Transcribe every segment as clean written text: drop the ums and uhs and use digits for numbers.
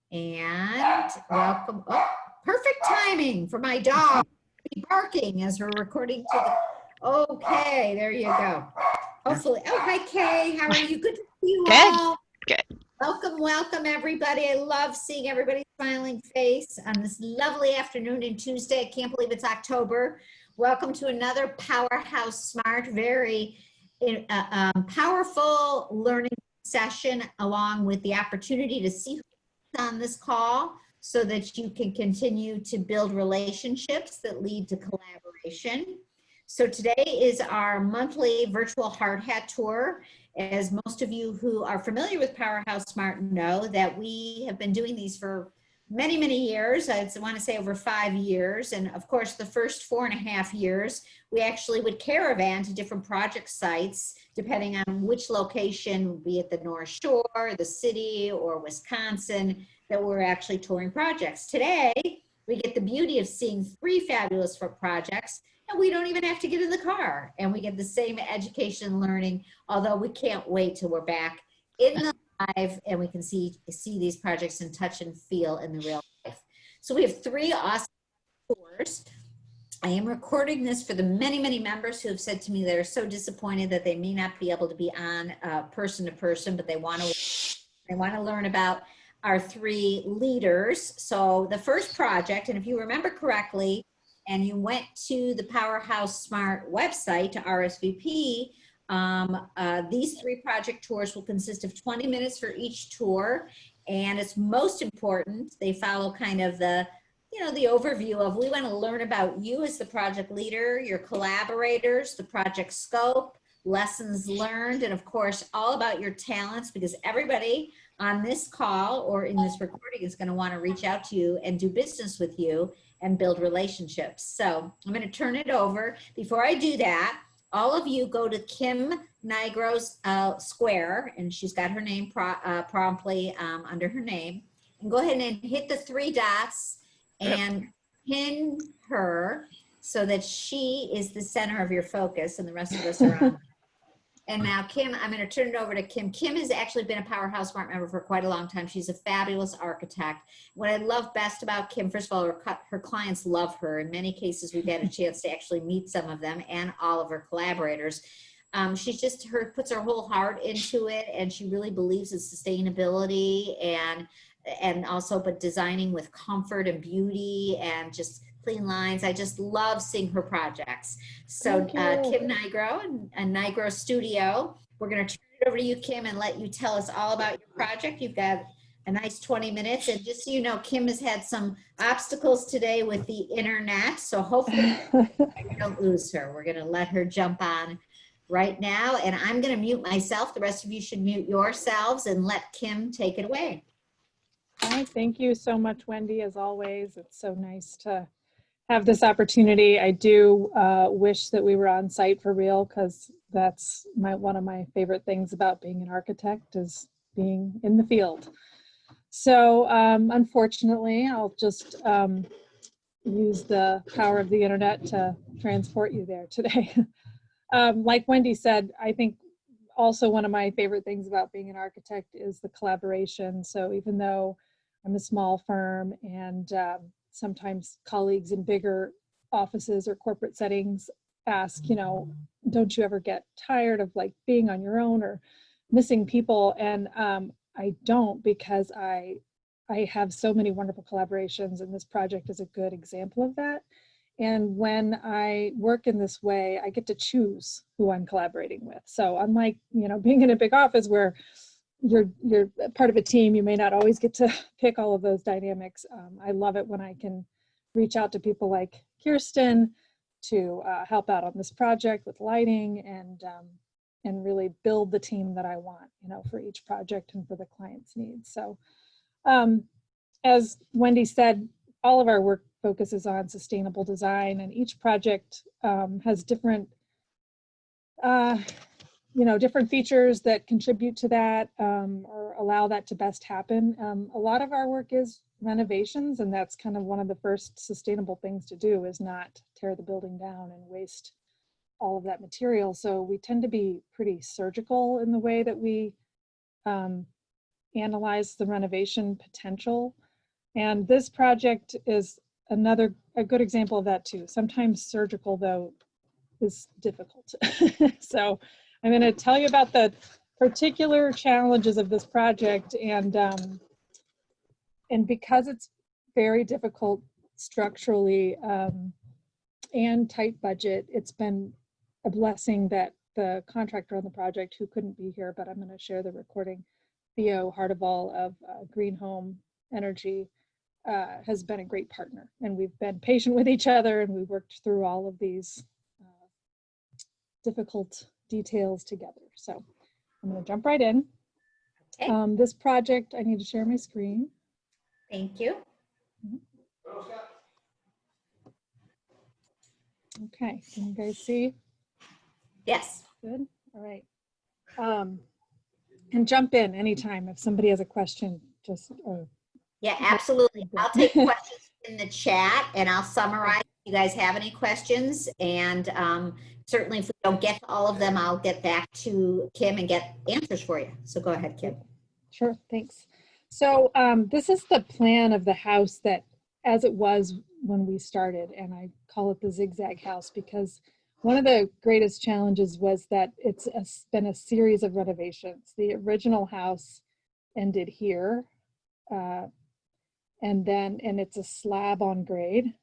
And welcome. Oh, perfect timing for my dog to be barking as we're recording to the. Okay, there you go. Hopefully. Oh, hi, Kay. How are you? Good to see you all. Good. Welcome, everybody. I love seeing everybody's smiling face on this lovely afternoon and Tuesday. I can't believe it's October. Welcome to another Powerhouse Smart, very powerful learning session, along with the opportunity to see who's on this call so that you can continue to build relationships that lead to collaboration. So today is our monthly virtual hard hat tour. As most of you who are familiar with Powerhouse Smart know, that we have been doing these for many, many years. I want to say over 5 years. And of course, the first 4.5 years, we actually would caravan to different project sites, depending on which location, be it the North Shore, the city, or Wisconsin, that we're actually touring projects. Today, we get the beauty of seeing 3 fabulous projects, and we don't even have to get in the car, and we get the same education and learning, although we can't wait till we're back in the live and we can see these projects and touch and feel in the real life. So we have 3 awesome tours. I am recording this for the many, many members who have said to me they're so disappointed that they may not be able to be on person to person, but they want to learn about our 3 leaders. So the first project, and if you remember correctly, and you went to the Powerhouse Smart website to RSVP, these 3 project tours will consist of 20 minutes for each tour. And it's most important, they follow kind of the overview of, we want to learn about you as the project leader, your collaborators, the project scope, lessons learned, and of course, all about your talents, because everybody on this call or in this recording is going to want to reach out to you and do business with you and build relationships. So I'm going to turn it over. Before I do that, all of you go to Kim Nigro's square, and she's got her name promptly under her name, and go ahead and hit the 3 dots and pin her so that she is the center of your focus and the rest of us are on. And now, Kim, I'm going to turn it over to Kim. Kim has actually been a Powerhouse Smart member for quite a long time. She's a fabulous architect. What I love best about Kim, first of all, her clients love her. In many cases, we've had a chance to actually meet some of them and all of her collaborators. She's just, puts her whole heart into it, and she really believes in sustainability and also, but designing with comfort and beauty and just clean lines. I just love seeing her projects. So Kim Nigro and Nigro Studio, we're going to turn it over to you, Kim, and let you tell us all about your project. You've got a nice 20 minutes. And just so you know, Kim has had some obstacles today with the internet. So hopefully we don't lose her. We're going to let her jump on right now. And I'm going to mute myself. The rest of you should mute yourselves and let Kim take it away. Hi, thank you so much, Wendy, as always. It's so nice to have this opportunity. I do wish that we were on site for real, because that's one of my favorite things about being an architect, is being in the field. So unfortunately, I'll just use the power of the internet to transport you there today. Like Wendy said, I think also one of my favorite things about being an architect is the collaboration. So even though I'm a small firm and sometimes colleagues in bigger offices or corporate settings ask, don't you ever get tired of like being on your own or missing people? And I don't, because I have so many wonderful collaborations, and this project is a good example of that. And when I work in this way, I get to choose who I'm collaborating with. So unlike, being in a big office where you're part of a team, you may not always get to pick all of those dynamics. I love it when I can reach out to people like Kiersten to help out on this project with lighting and really build the team that I want, for each project and for the client's needs. So as Wendy said, all of our work focuses on sustainable design, and each project has different different features that contribute to that or allow that to best happen. A lot of our work is renovations, and that's kind of one of the first sustainable things to do, is not tear the building down and waste all of that material. So we tend to be pretty surgical in the way that we analyze the renovation potential. And this project is a good example of that too. Sometimes surgical, though, is difficult. So I'm going to tell you about the particular challenges of this project, and because it's very difficult structurally and tight budget, it's been a blessing that the contractor on the project, who couldn't be here, but I'm going to share the recording, Theo Harduval of Green Home Energy, has been a great partner, and we've been patient with each other, and we worked through all of these difficult details together. So I'm going to jump right in. Okay. This project, I need to share my screen. Thank you. Okay, can you guys see? Yes. Good. All right. And jump in anytime if somebody has a question. Just Yeah, absolutely. I'll take questions in the chat and I'll summarize if you guys have any questions. And certainly if we don't get to all of them, I'll get back to Kim and get answers for you. So go ahead, Kim. Sure, thanks. So this is the plan of the house that as it was when we started, and I call it the Zigzag House because one of the greatest challenges was that it's been a series of renovations. The original house ended here, and it's a slab on grade,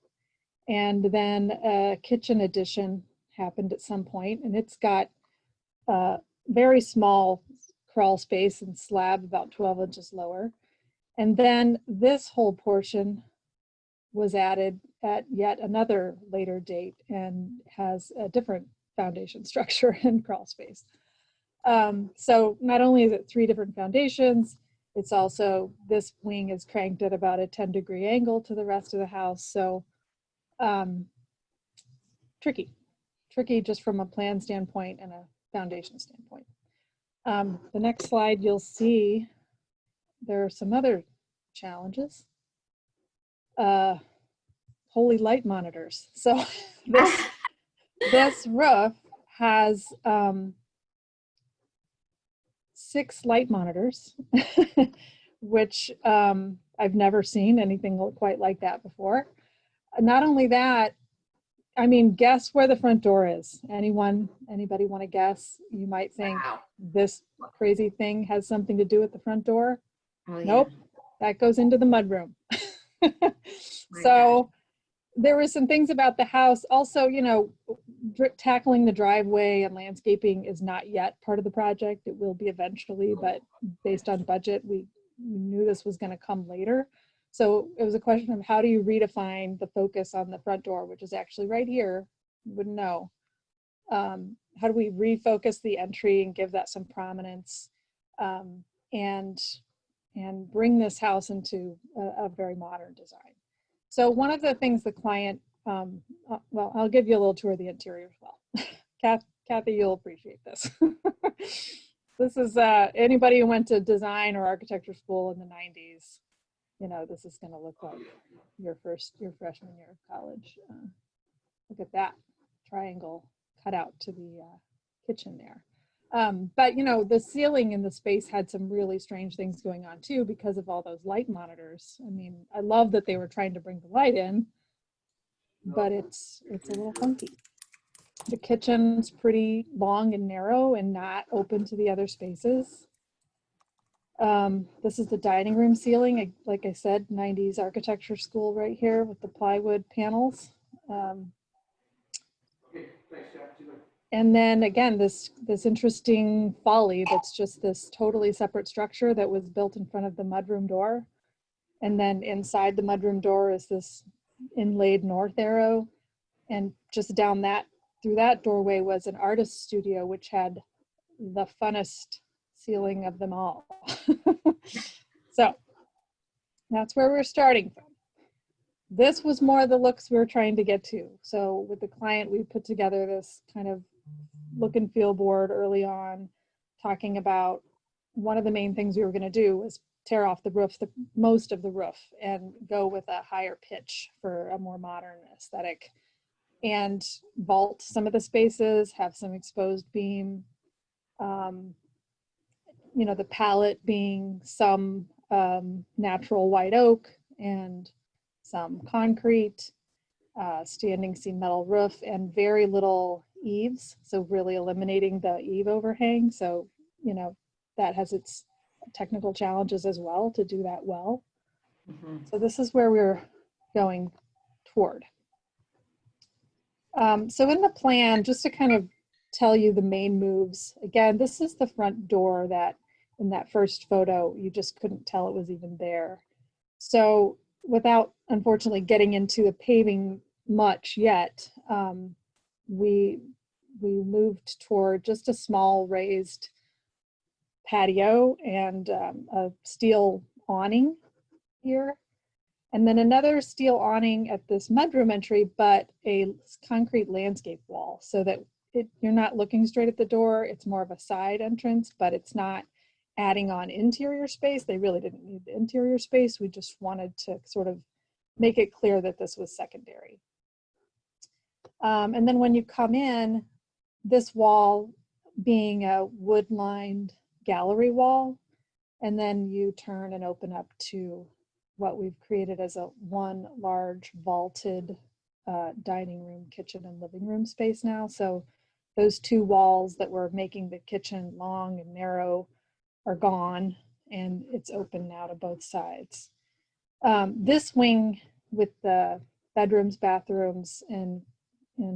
and then a kitchen addition happened at some point, and it's got a very small crawl space and slab about 12 inches lower. And then this whole portion was added at yet another later date and has a different foundation structure and crawl space. So not only is it 3 different foundations, it's also, this wing is cranked at about a 10-degree angle to the rest of the house. So tricky just from a plan standpoint and a foundation standpoint. The next slide, you'll see there are some other challenges. Holy light monitors. So this roof has 6 light monitors, which I've never seen anything quite like that before. Not only that, I mean, guess where the front door is? Anybody want to guess? You might think this crazy thing has something to do with the front door. Oh, yeah. Nope, that goes into the mudroom. So there were some things about the house. Also, you know, tackling the driveway and landscaping is not yet part of the project. It will be eventually, but based on budget, we knew this was going to come later. So it was a question of how do you redefine the focus on the front door, which is actually right here, you wouldn't know. How do we refocus the entry and give that some prominence, and bring this house into a very modern design. So one of the things the client, well, I'll give you a little tour of the interior as well. Kathy, you'll appreciate this. This is anybody who went to design or architecture school in the 90s. You know, this is going to look like your freshman year of college. Look at that triangle cut out to the kitchen there. But, you know, the ceiling in the space had some really strange things going on too because of all those light monitors. I mean, I love that they were trying to bring the light in, but it's a little funky. The kitchen's pretty long and narrow and not open to the other spaces. This is the dining room ceiling. Like I said, 90s architecture school right here with the plywood panels. And then again, this interesting folly that's just this totally separate structure that was built in front of the mudroom door. And then inside the mudroom door is this inlaid north arrow. And just down through that doorway was an artist's studio, which had the funnest ceiling of them all. So that's where we're starting from. This was more the looks we were trying to get to. So with the client, we put together this kind of look and feel board early on, talking about one of the main things we were going to do was tear off the roof, most of the roof, and go with a higher pitch for a more modern aesthetic, and vault some of the spaces, have some exposed beam, you know, the palette being some natural white oak and some concrete, standing seam metal roof, and very little eaves. So really eliminating the eave overhang. So, you know, that has its technical challenges as well to do that well. So this is where we're going toward. So in the plan, just to kind of tell you the main moves, again, this is the front door that in that first photo, you just couldn't tell it was even there. So without unfortunately getting into the paving much yet, we moved toward just a small raised patio and a steel awning here. And then another steel awning at this mudroom entry, but a concrete landscape wall so that you're not looking straight at the door. It's more of a side entrance, but it's not adding on interior space. They really didn't need the interior space. We just wanted to sort of make it clear that this was secondary. And then when you come in, this wall being a wood-lined gallery wall, and then you turn and open up to what we've created as a one large vaulted dining room, kitchen, and living room space now. So those two walls that were making the kitchen long and narrow are gone, and it's open now to both sides. This wing with the bedrooms, bathrooms, and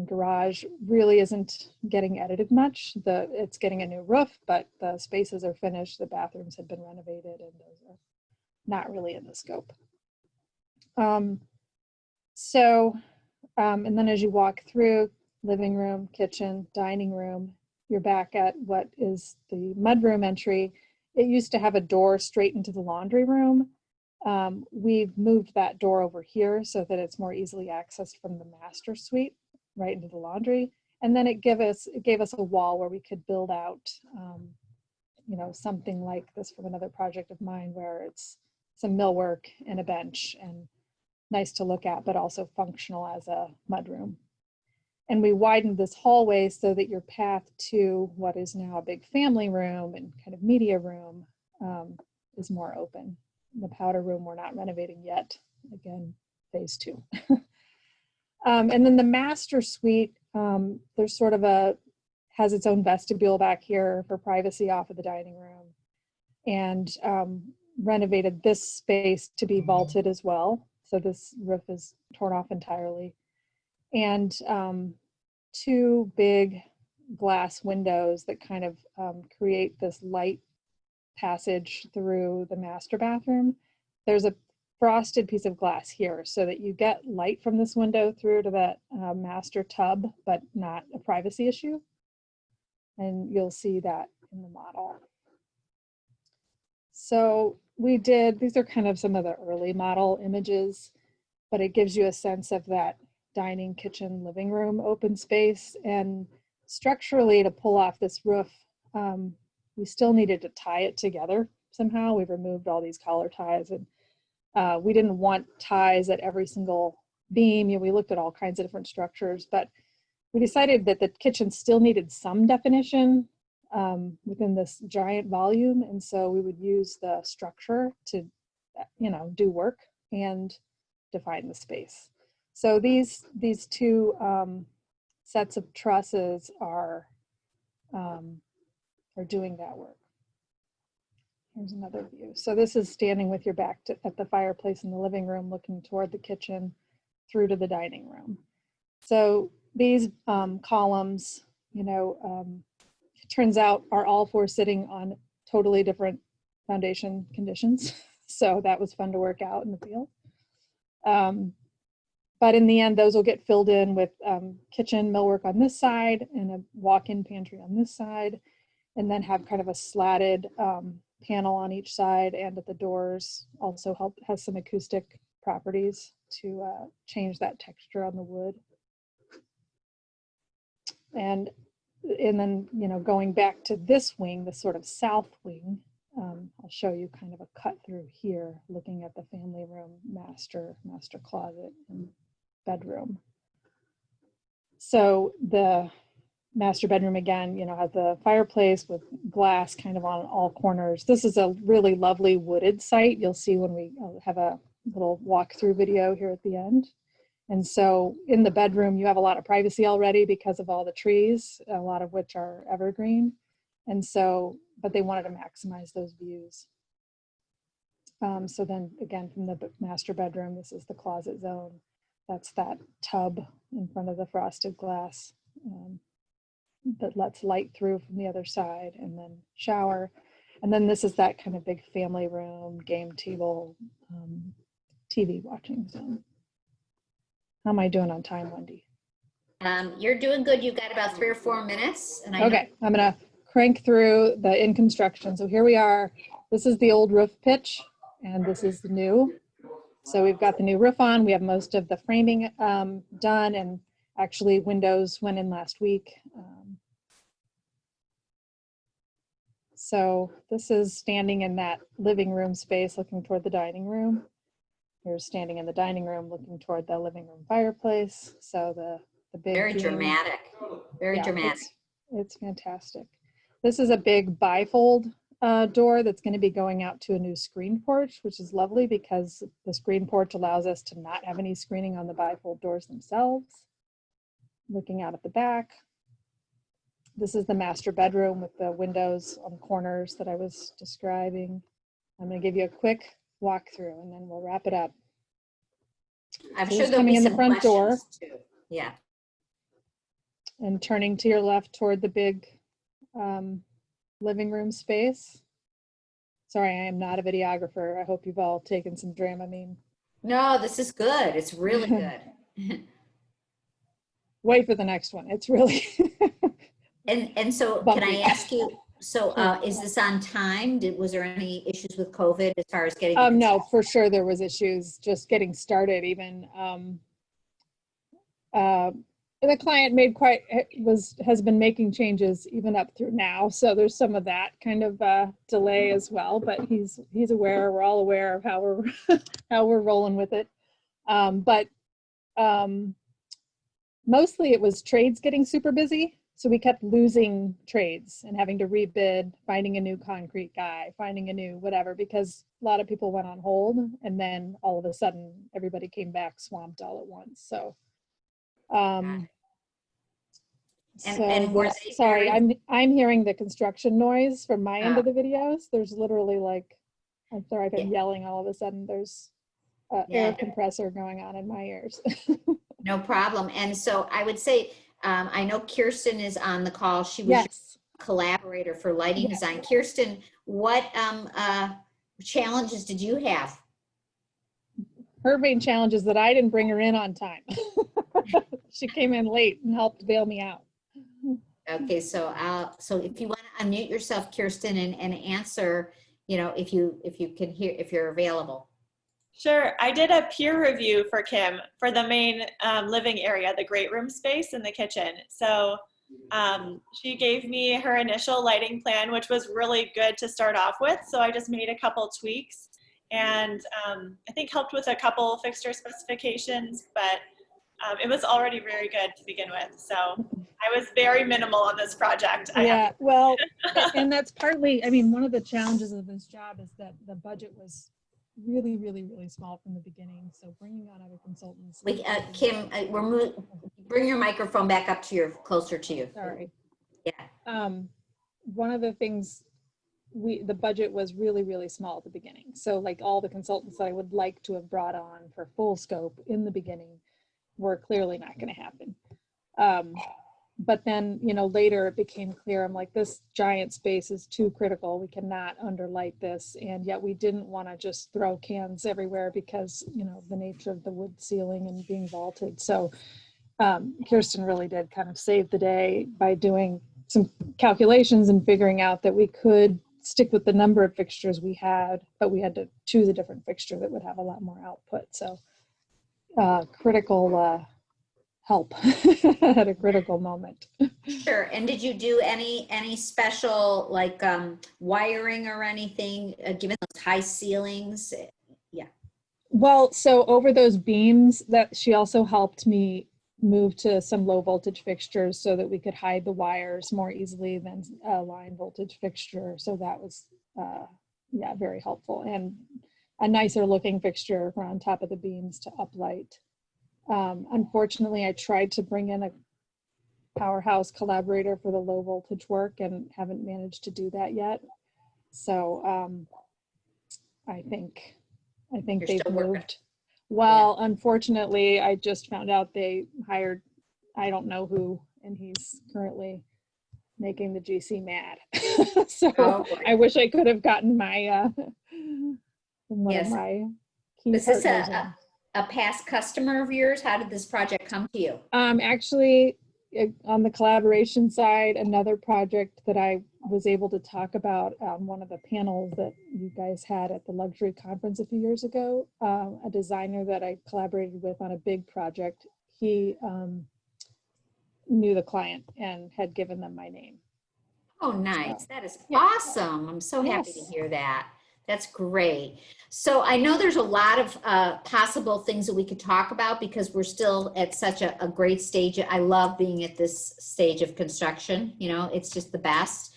garage really isn't getting edited much. It's getting a new roof, but the spaces are finished. The bathrooms have been renovated, and those are not really in the scope. And then as you walk through living room, kitchen, dining room, you're back at what is the mudroom entry. It used to have a door straight into the laundry room. We've moved that door over here so that it's more easily accessed from the master suite right into the laundry. And then it gave us a wall where we could build out, you know, something like this from another project of mine where it's some millwork and a bench and nice to look at, but also functional as a mudroom. And we widened this hallway so that your path to what is now a big family room and kind of media room is more open. The powder room we're not renovating yet. Again, phase 2. And then the master suite, there's sort of has its own vestibule back here for privacy off of the dining room, and renovated this space to be vaulted as well. So this roof is torn off entirely. And 2 big glass windows that kind of create this light passage through the master bathroom. There's a frosted piece of glass here so that you get light from this window through to that master tub, but not a privacy issue. And you'll see that in the model. So these are kind of some of the early model images, but it gives you a sense of that dining, kitchen, living room open space. And structurally, to pull off this roof, we still needed to tie it together somehow. We've removed all these collar ties, and we didn't want ties at every single beam. You know, we looked at all kinds of different structures, but we decided that the kitchen still needed some definition within this giant volume. And so we would use the structure to, you know, do work and define the space. So these 2 sets of trusses are doing that work. Here's another view. So this is standing with your back at the fireplace in the living room, looking toward the kitchen through to the dining room. So these columns, you know, it turns out are all 4 sitting on totally different foundation conditions. So that was fun to work out in the field. But in the end, those will get filled in with kitchen millwork on this side and a walk-in pantry on this side, and then have kind of a slatted panel on each side, and at the doors also has some acoustic properties to change that texture on the wood. And then, you know, going back to this wing, the sort of south wing, I'll show you kind of a cut through here, looking at the family room, master closet, and bedroom. So the master bedroom again, has the fireplace with glass kind of on all corners. This is a really lovely wooded site. You'll see when we have a little walkthrough video here at the end. And so in the bedroom, you have a lot of privacy already because of all the trees, a lot of which are evergreen. And so, but they wanted to maximize those views. So then again, from the master bedroom, this is the closet zone. That's that tub in front of the frosted glass that lets light through from the other side, and then shower. And then this is that kind of big family room, game table, TV watching zone. How am I doing on time, Wendy? You're doing good. You've got about 3 or 4 minutes. And Okay, I'm gonna crank through the in construction. So here we are. This is the old roof pitch, and this is the new. So we've got the new roof on. We have most of the framing done, and actually windows went in last week. So this is standing in that living room space looking toward the dining room. Here's standing in the dining room looking toward the living room fireplace. So the big very dramatic, very dramatic. It's fantastic. This is a big bifold door that's going to be going out to a new screen porch, which is lovely because the screen porch allows us to not have any screening on the bifold doors themselves. Looking out at the back. This is the master bedroom with the windows on the corners that I was describing. I'm going to give you a quick walkthrough and then we'll wrap it up. I'm So sure there'll coming be in the some front door too. Yeah. and turning to your left toward the big living room space. Sorry, I am not a videographer. I hope you've all taken some Dramamine. No, this is good. It's really good. Wait for the next one. It's really and so bumpy. Can I ask you, so is this on time? Was there any issues with COVID as far as getting no, for sure there was issues just getting started. Even the client has been making changes even up through now, so there's some of that kind of delay as well, but he's aware. We're all aware of how we're rolling with it. But mostly it was trades getting super busy. So we kept losing trades and having to rebid, finding a new concrete guy, finding a new whatever, because a lot of people went on hold and then all of a sudden everybody came back swamped all at once. So, sorry, I'm hearing the construction noise from my end of the videos. There's literally like, I'm sorry if I'm yelling all of a sudden, there's an air compressor going on in my ears. No problem. And so I would say, I know Kiersten is on the call. She was your collaborator for lighting design. Kiersten, what challenges did you have? Her main challenge is that I didn't bring her in on time. She came in late and helped bail me out. Okay, so if you want to unmute yourself, Kiersten, and answer, if you can hear, if you're available. Sure. I did a peer review for Kim for the main living area, the great room space and the kitchen. So she gave me her initial lighting plan, which was really good to start off with. So I just made a couple tweaks and I think helped with a couple fixture specifications, but it was already very good to begin with. So I was very minimal on this project. Well, and that's partly, one of the challenges of this job is that the budget was really, really, really small from the beginning. So bringing on other consultants. Kim, bring your microphone back up to closer to you. Sorry. Yeah. One of the things, the budget was really, really small at the beginning. So like all the consultants that I would like to have brought on for full scope in the beginning were clearly not going to happen. But then, later it became clear, I'm like, this giant space is too critical. We cannot underlight this. And yet we didn't want to just throw cans everywhere because, the nature of the wood ceiling and being vaulted. So Kiersten really did kind of save the day by doing some calculations and figuring out that we could stick with the number of fixtures we had, but we had to choose a different fixture that would have a lot more output. So critical help at a critical moment. Sure. And did you do any special like wiring or anything given those high ceilings? Yeah. Well, so over those beams that she also helped me move to some low voltage fixtures so that we could hide the wires more easily than a line voltage fixture. So that was, yeah, very helpful, and a nicer looking fixture on top of the beams to uplight. Unfortunately, I tried to bring in a Powerhouse collaborator for the low voltage work and haven't managed to do that yet. So I think You're they've still working. moved. Well, unfortunately, I just found out they hired, I don't know who, and he's currently making the GC mad. So Oh, boy. I wish I could have gotten my one of Yes. my key Is this partners in. a past customer of yours? How did this project come to you? Actually, on the collaboration side, another project that I was able to talk about on one of the panels that you guys had at the luxury conference a few years ago, a designer that I collaborated with on a big project, he knew the client and had given them my name. Oh, nice. So, That is yeah. awesome. I'm so happy to Yes. hear that. That's great. So I know there's a lot of possible things that we could talk about because we're still at such a great stage. I love being at this stage of construction. You know, it's just the best.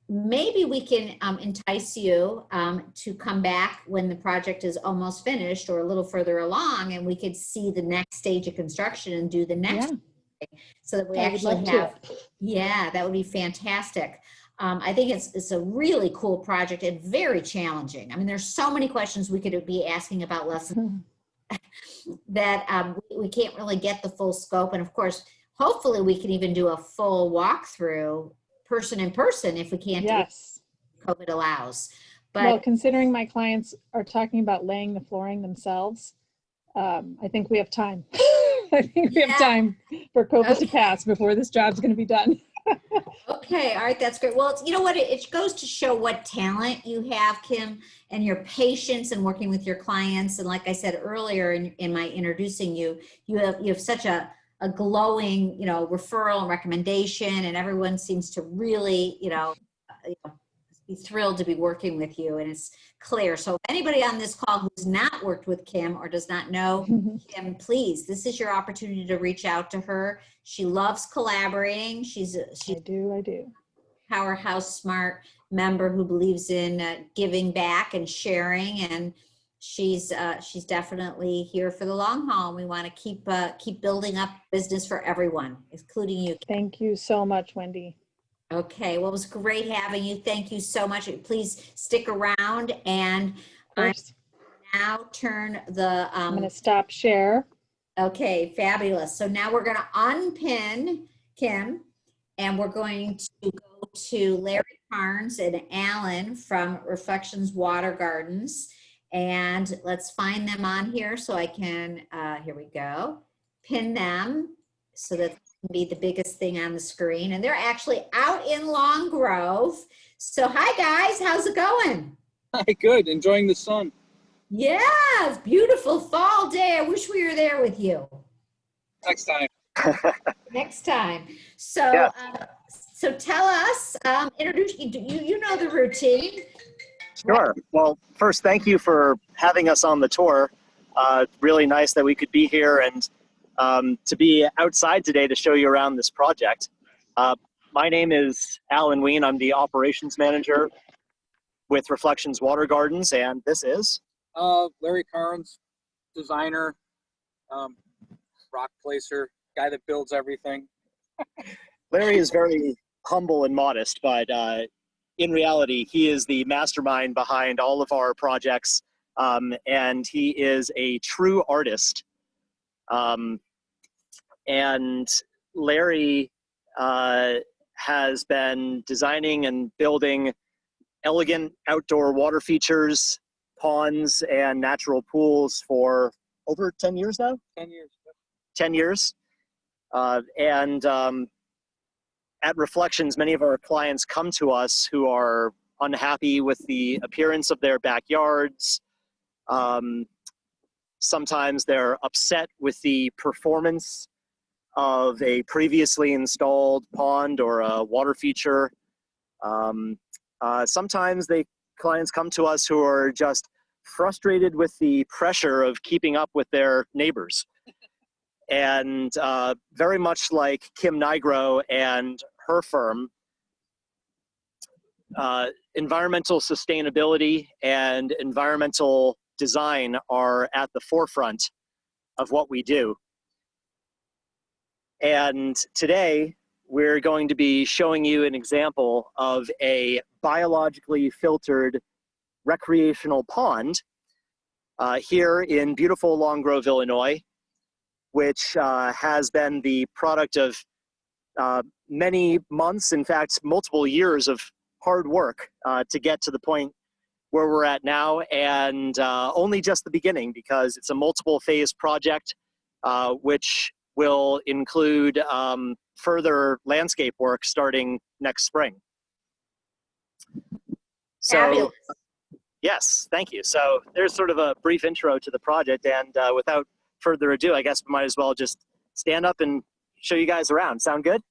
Maybe we can entice you to come back when the project is almost finished or a little further along, and we could see the next stage of construction and do the next. Yeah. So that we I would actually love have, to. yeah, that would be fantastic. I think it's a really cool project and very challenging. I mean, there's so many questions we could be asking about lessons that we can't really get the full scope. And of course, hopefully we can even do a full walkthrough in person if we can't, Yes. if COVID allows. But Well, considering my clients are talking about laying the flooring themselves, I think we have time. I think we have time for COVID to pass before this job's going to be done. Okay, all right, that's great. Well, you know what? It goes to show what talent you have, Kim, and your patience in working with your clients. And like I said earlier in my introducing you, you have such a glowing, you know, referral and recommendation, and everyone seems to really, be thrilled to be working with you, and it's clear. So if anybody on this call who's not worked with Kim or does not know Kim, please, this is your opportunity to reach out to her. She loves collaborating. She's I do. Powerhouse smart member who believes in giving back and sharing, and she's definitely here for the long haul. We want to keep building up business for everyone, including you. Thank you so much, Wendy. Okay, well, it was great having you. Thank you so much. Please stick around, and I now turn the. I'm going to stop share. Okay, fabulous. So now we're going to unpin Kim, and we're going to go to Larry Carnes and Alan from Reflections Water Gardens, and let's find them on here so I can. Here we go. Pin them so that be the biggest thing on the screen, and they're actually out in Long Grove. So hi guys, how's it going? Hi, good. Enjoying the sun. Yeah, it's beautiful fall day. I wish we were there with you Next time. next time. So Yeah. So tell us, introduce you know the routine. Sure. Well, first, thank you for having us on the tour. Really nice that we could be here and to be outside today to show you around this project. My name is Alan Ween. I'm the operations manager with Reflections Water Gardens, and this is? Larry Carnes, designer, rock placer, guy that builds everything. Larry is very humble and modest, but in reality, he is the mastermind behind all of our projects, and he is a true artist. And Larry has been designing and building elegant outdoor water features, ponds, and natural pools for over 10 years now? 10 years. 10 years. At Reflections, many of our clients come to us who are unhappy with the appearance of their backyards. Sometimes they're upset with the performance of a previously installed pond or a water feature. Sometimes clients come to us who are just frustrated with the pressure of keeping up with their neighbors. And very much like Kim Nigro and her firm, environmental sustainability and environmental design are at the forefront of what we do. And today, we're going to be showing you an example of a biologically filtered recreational pond here in beautiful Long Grove, Illinois, which has been the product of many months, in fact, multiple years of hard work to get to the point where we're at now, and only just the beginning, because it's a multiple phase project, which will include further landscape work starting next spring. So, Fabulous. yes, thank you. So there's sort of a brief intro to the project, and without further ado, I guess we might as well just stand up and show you guys around. Sound good?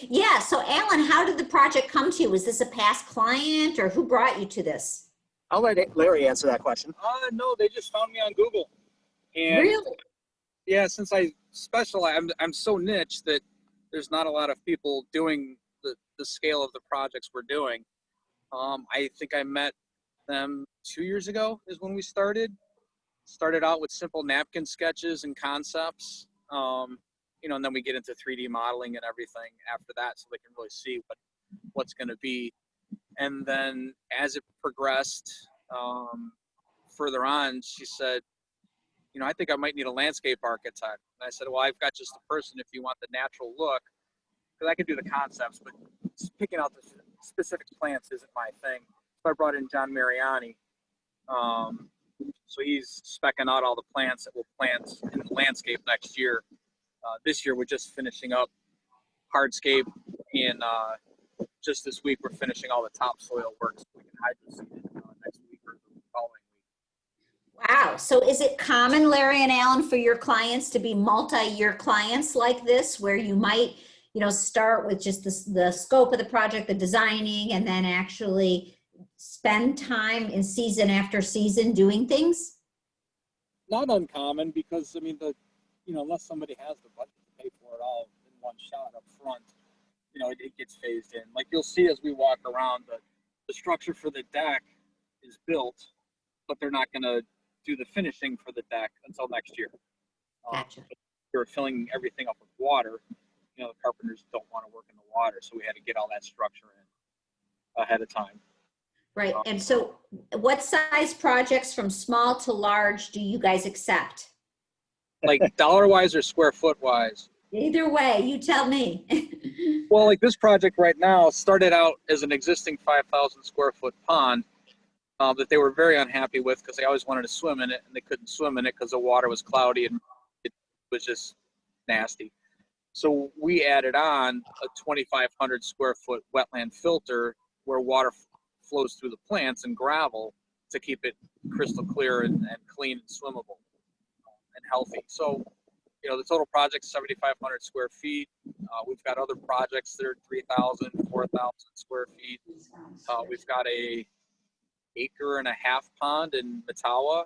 Yeah, so Alan, how did the project come to you? Was this a past client, or who brought you to this? I'll let Larry answer that question. No, they just found me on Google. And Really? yeah, since I specialize, I'm so niche that there's not a lot of people doing the scale of the projects we're doing. I think I met them 2 years ago is when we started. Started out with simple napkin sketches and concepts, you know, and then we get into 3D modeling and everything after that, so they can really see what's going to be. And then as it progressed further on, she said, you know, I think I might need a landscape architect. And I said, well, I've got just the person if you want the natural look, because I can do the concepts, but picking out the specific plants isn't my thing. So I brought in John Mariani. So he's specking out all the plants that we'll plant in the landscape next year. This year we're just finishing up hardscape, and just this week we're finishing all the topsoil work so we can hydroseed it next week or the following week. Wow. So is it common, Larry and Alan, for your clients to be multi-year clients like this, where you might, you know, start with just the scope of the project, the designing, and then actually spend time in season after season doing things? Not uncommon, because I mean, unless somebody has the budget to pay for it all in one shot up front, you know, it gets phased in. Like you'll see as we walk around, the structure for the deck is built, but they're not going to do the finishing for the deck until next year. Gotcha. We're filling everything up with water. You know, the carpenters don't want to work in the water, so we had to get all that structure in ahead of time. Right. And so what size projects from small to large do you guys accept? Like dollar-wise or square foot-wise? Either way, you tell me. Well, like this project right now started out as an existing 5,000 square foot pond that they were very unhappy with, because they always wanted to swim in it, and they couldn't swim in it because the water was cloudy and it was just nasty. So we added on a 2,500 square foot wetland filter where water flows through the plants and gravel to keep it crystal clear and clean and swimmable and healthy. So, you know, the total project is 7,500 square feet. We've got other projects that are 3,000, 4,000 square feet. We've got a 1.5 acre pond in Matawa.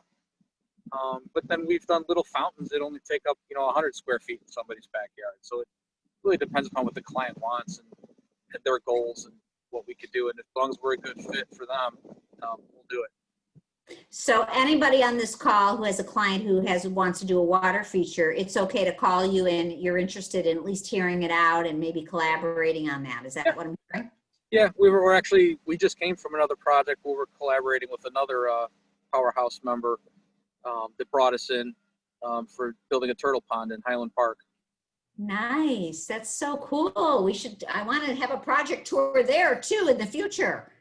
But then we've done little fountains that only take up, you know, 100 square feet in somebody's backyard. So it really depends upon what the client wants and their goals and what we could do. And as long as we're a good fit for them, we'll do it. So anybody on this call who has a client who wants to do a water feature, it's okay to call you, and you're interested in at least hearing it out and maybe collaborating on that. Is that what I'm hearing? Yeah, we just came from another project where we're collaborating with another Powerhouse member that brought us in for building a turtle pond in Highland Park. Nice. That's so cool. I want to have a project tour there too in the future.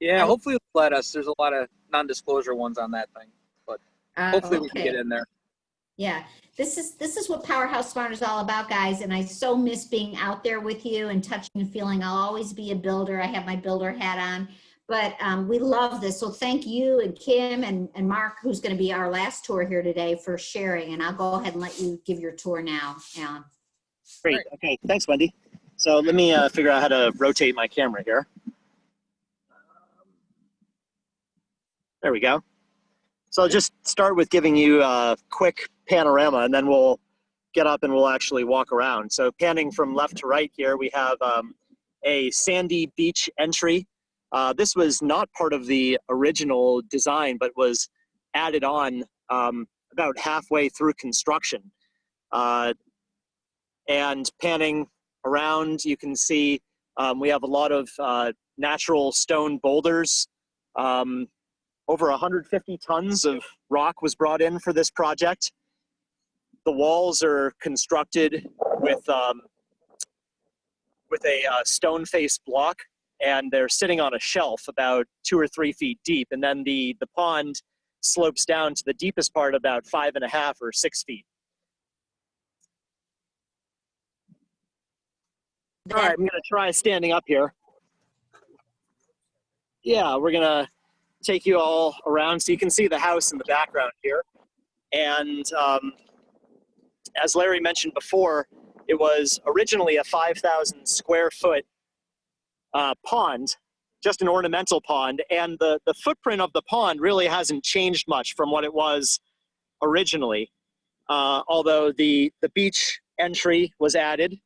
Yeah, hopefully they'll let us. There's a lot of non-disclosure ones on that thing, but hopefully we can get in there. Yeah, this is what Powerhouse Smart is all about, guys. And I so miss being out there with you and touching and feeling. I'll always be a builder. I have my builder hat on, but we love this. So thank you and Kim and Mark, who's going to be our last tour here today, for sharing. And I'll go ahead and let you give your tour now, Alan. Great. Okay. Thanks, Wendy. So let me figure out how to rotate my camera here. There we go. So I'll just start with giving you a quick panorama, and then we'll get up and we'll actually walk around. So panning from left to right here, we have a sandy beach entry. This was not part of the original design, but was added on about halfway through construction. And panning around, you can see we have a lot of natural stone boulders. Over 150 tons of rock was brought in for this project. The walls are constructed with a stone face block, and they're sitting on a shelf about 2 or 3 feet deep. And then the pond slopes down to the deepest part about 5.5 or 6 feet. All right, I'm gonna try standing up here. Yeah, we're gonna take you all around so you can see the house in the background here. And as Larry mentioned before, it was originally a 5,000 square foot pond, just an ornamental pond. And the footprint of the pond really hasn't changed much from what it was originally. Although the beach entry was added.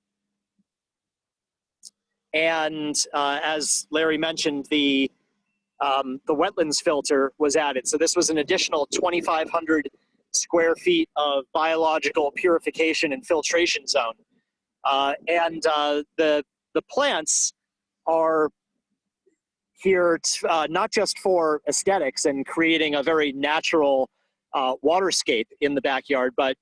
And as Larry mentioned, the wetlands filter was added. So this was an additional 2,500 square feet of biological purification and filtration zone. The plants are here not just for aesthetics and creating a very natural waterscape in the backyard, but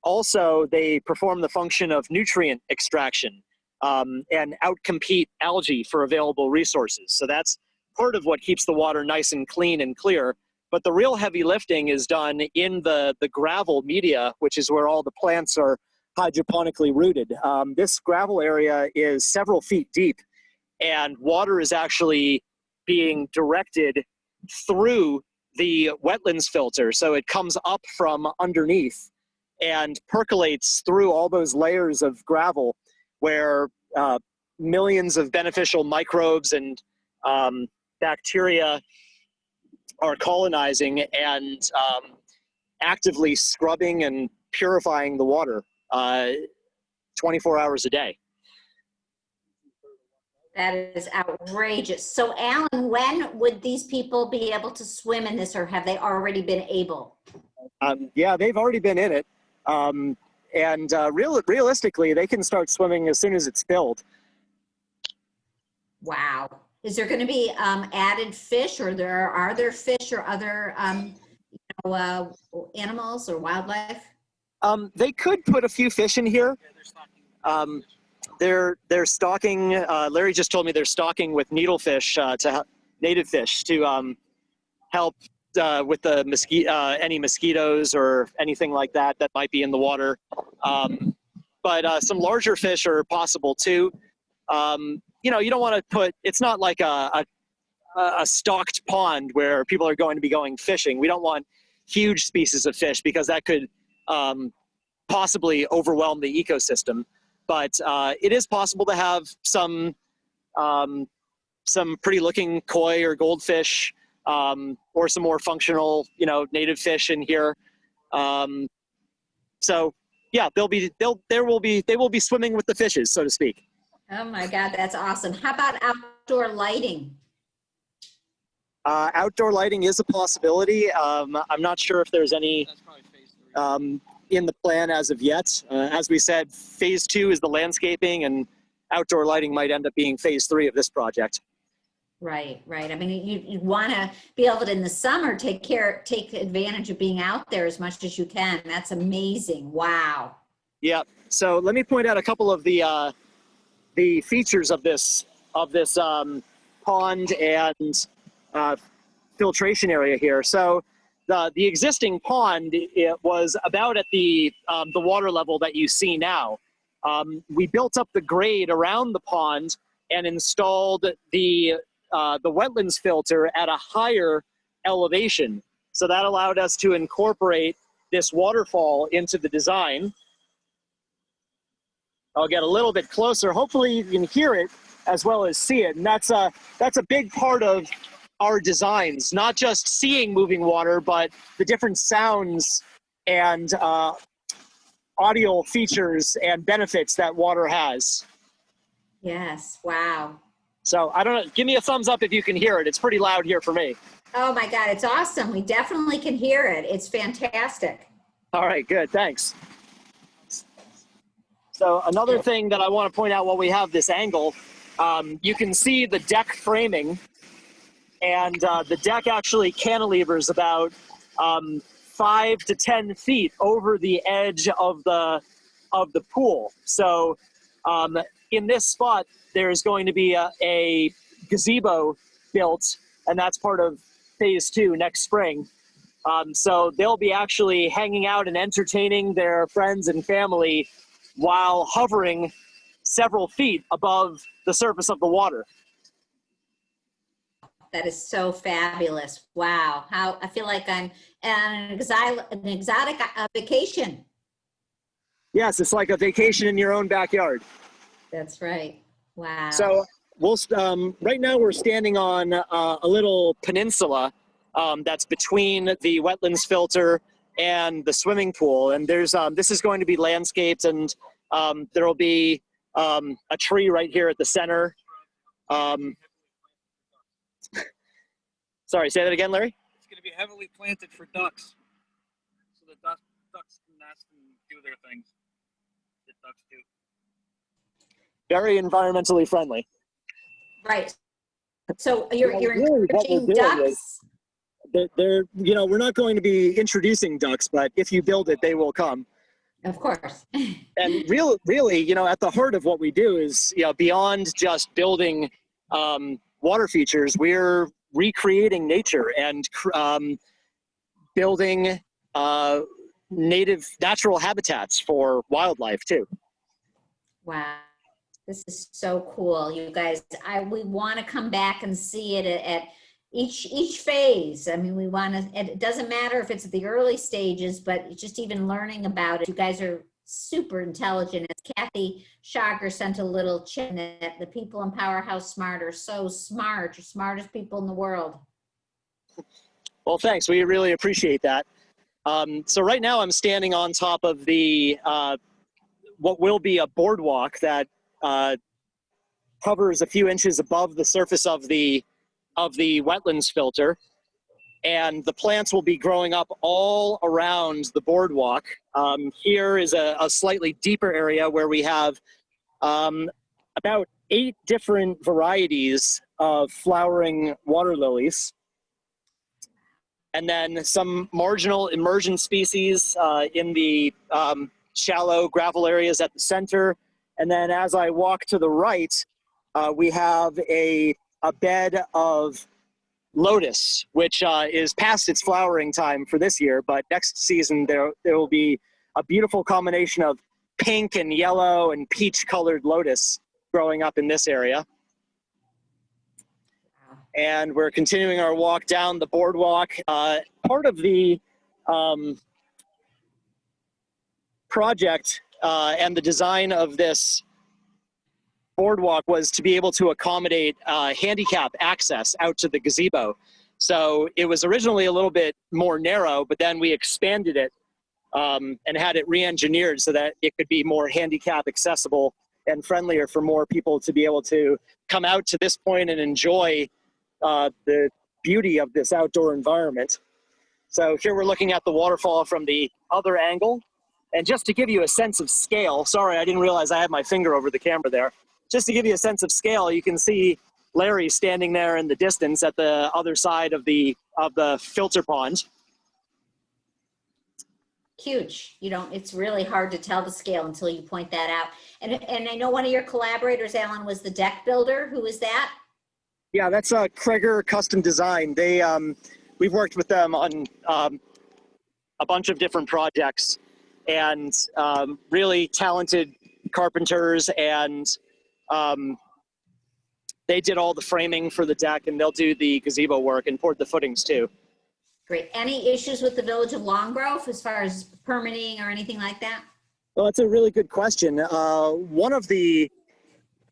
also they perform the function of nutrient extraction and outcompete algae for available resources. So that's part of what keeps the water nice and clean and clear. But the real heavy lifting is done in the gravel media, which is where all the plants are hydroponically rooted. This gravel area is several feet deep, and water is actually being directed through the wetlands filter. So it comes up from underneath and percolates through all those layers of gravel where millions of beneficial microbes and bacteria are colonizing and actively scrubbing and purifying the water 24 hours a day. That is outrageous. So Alan, when would these people be able to swim in this, or have they already been able? Yeah, they've already been in it. Realistically, they can start swimming as soon as it's filled. Wow. Is there going to be added fish, or are there fish or other animals or wildlife? They could put a few fish in here. They're stocking. Larry just told me they're stocking with needlefish native fish to help with the any mosquitoes or anything like that might be in the water. But some larger fish are possible too. You don't want to put. It's not like a stocked pond where people are going to be going fishing. We don't want huge species of fish because that could possibly overwhelm the ecosystem. But it is possible to have some pretty looking koi or goldfish, or some more functional, native fish in here. So yeah, they will be swimming with the fishes, so to speak. Oh my God, that's awesome. How about outdoor lighting? Outdoor lighting is a possibility. I'm not sure if there's any in the plan as of yet. As we said, phase 2 is the landscaping, and outdoor lighting might end up being phase 3 of this project. Right. I mean, you want to be able to, in the summer, take advantage of being out there as much as you can. That's amazing. Wow. Yeah. So let me point out a couple of the features of this pond and filtration area here. So the existing pond, it was about at the water level that you see now. We built up the grade around the pond and installed the wetlands filter at a higher elevation. So that allowed us to incorporate this waterfall into the design. I'll get a little bit closer. Hopefully you can hear it as well as see it. And that's a big part of our designs, not just seeing moving water, but the different sounds and audio features and benefits that water has. Yes, wow. So I don't know, give me a thumbs up if you can hear it. It's pretty loud here for me. Oh my God, it's awesome. We definitely can hear it. It's fantastic. All right, good, thanks. So another thing that I want to point out while we have this angle, you can see the deck framing, and the deck actually cantilevers about 5 to 10 feet over the edge of the pool. So in this spot, there's going to be a gazebo built, and that's part of phase 2 next spring. So they'll be actually hanging out and entertaining their friends and family while hovering several feet above the surface of the water. That is so fabulous. Wow. How I feel like I'm on an exotic vacation. Yes, it's like a vacation in your own backyard. That's right. Wow. So we'll right now we're standing on a little peninsula that's between the wetlands filter and the swimming pool, and there's this is going to be landscaped, and there will be a tree right here at the center. Sorry, say that again, Larry? It's going to be heavily planted for ducks, so the ducks can nest and do their things that ducks do. Very environmentally friendly. Right. So you're Really, what we're encouraging doing ducks. They're, you know, we're not going to be introducing ducks, but if you build it, they will come. Of course. And really, you know, at the heart of what we do is, you know, beyond just building water features, we're recreating nature and building natural habitats for wildlife too. Wow. This is so cool, you guys. We want to come back and see it at each phase. I mean, we want to, it doesn't matter if it's at the early stages, but just even learning about it. You guys are super intelligent. As Kathy Shager sent a little chat that the people in Powerhouse Smart are so smart. You're smartest people in the world. Well, thanks. We really appreciate that. So right now I'm standing on top of the what will be a boardwalk that hovers a few inches above the surface of the wetlands filter, and the plants will be growing up all around the boardwalk. Here is a slightly deeper area where we have about 8 different varieties of flowering water lilies, and then some marginal emergent species in the shallow gravel areas at the center. And then as I walk to the right, we have a bed of Lotus, which is past its flowering time for this year, but next season there will be a beautiful combination of pink and yellow and peach colored Lotus growing up in this area. And we're continuing our walk down the boardwalk. Part of the project and the design of this boardwalk was to be able to accommodate handicap access out to the gazebo. So it was originally a little bit more narrow, but then we expanded it and had it re-engineered so that it could be more handicap accessible and friendlier for more people to be able to come out to this point and enjoy the beauty of this outdoor environment. So here we're looking at the waterfall from the other angle. And just to give you a sense of scale, sorry, I didn't realize I had my finger over the camera there. Just to give you a sense of scale, you can see Larry standing there in the distance at the other side of the filter pond. Huge. You know, it's really hard to tell the scale until you point that out. And I know one of your collaborators, Alan, was the deck builder. Who is that? Yeah, that's Kreger Custom Design. They we've worked with them on a bunch of different projects, and really talented carpenters, and they did all the framing for the deck, and they'll do the gazebo work and poured the footings too. Great. Any issues with the Village of Long Grove as far as permitting or anything like that? Well, that's a really good question. One of the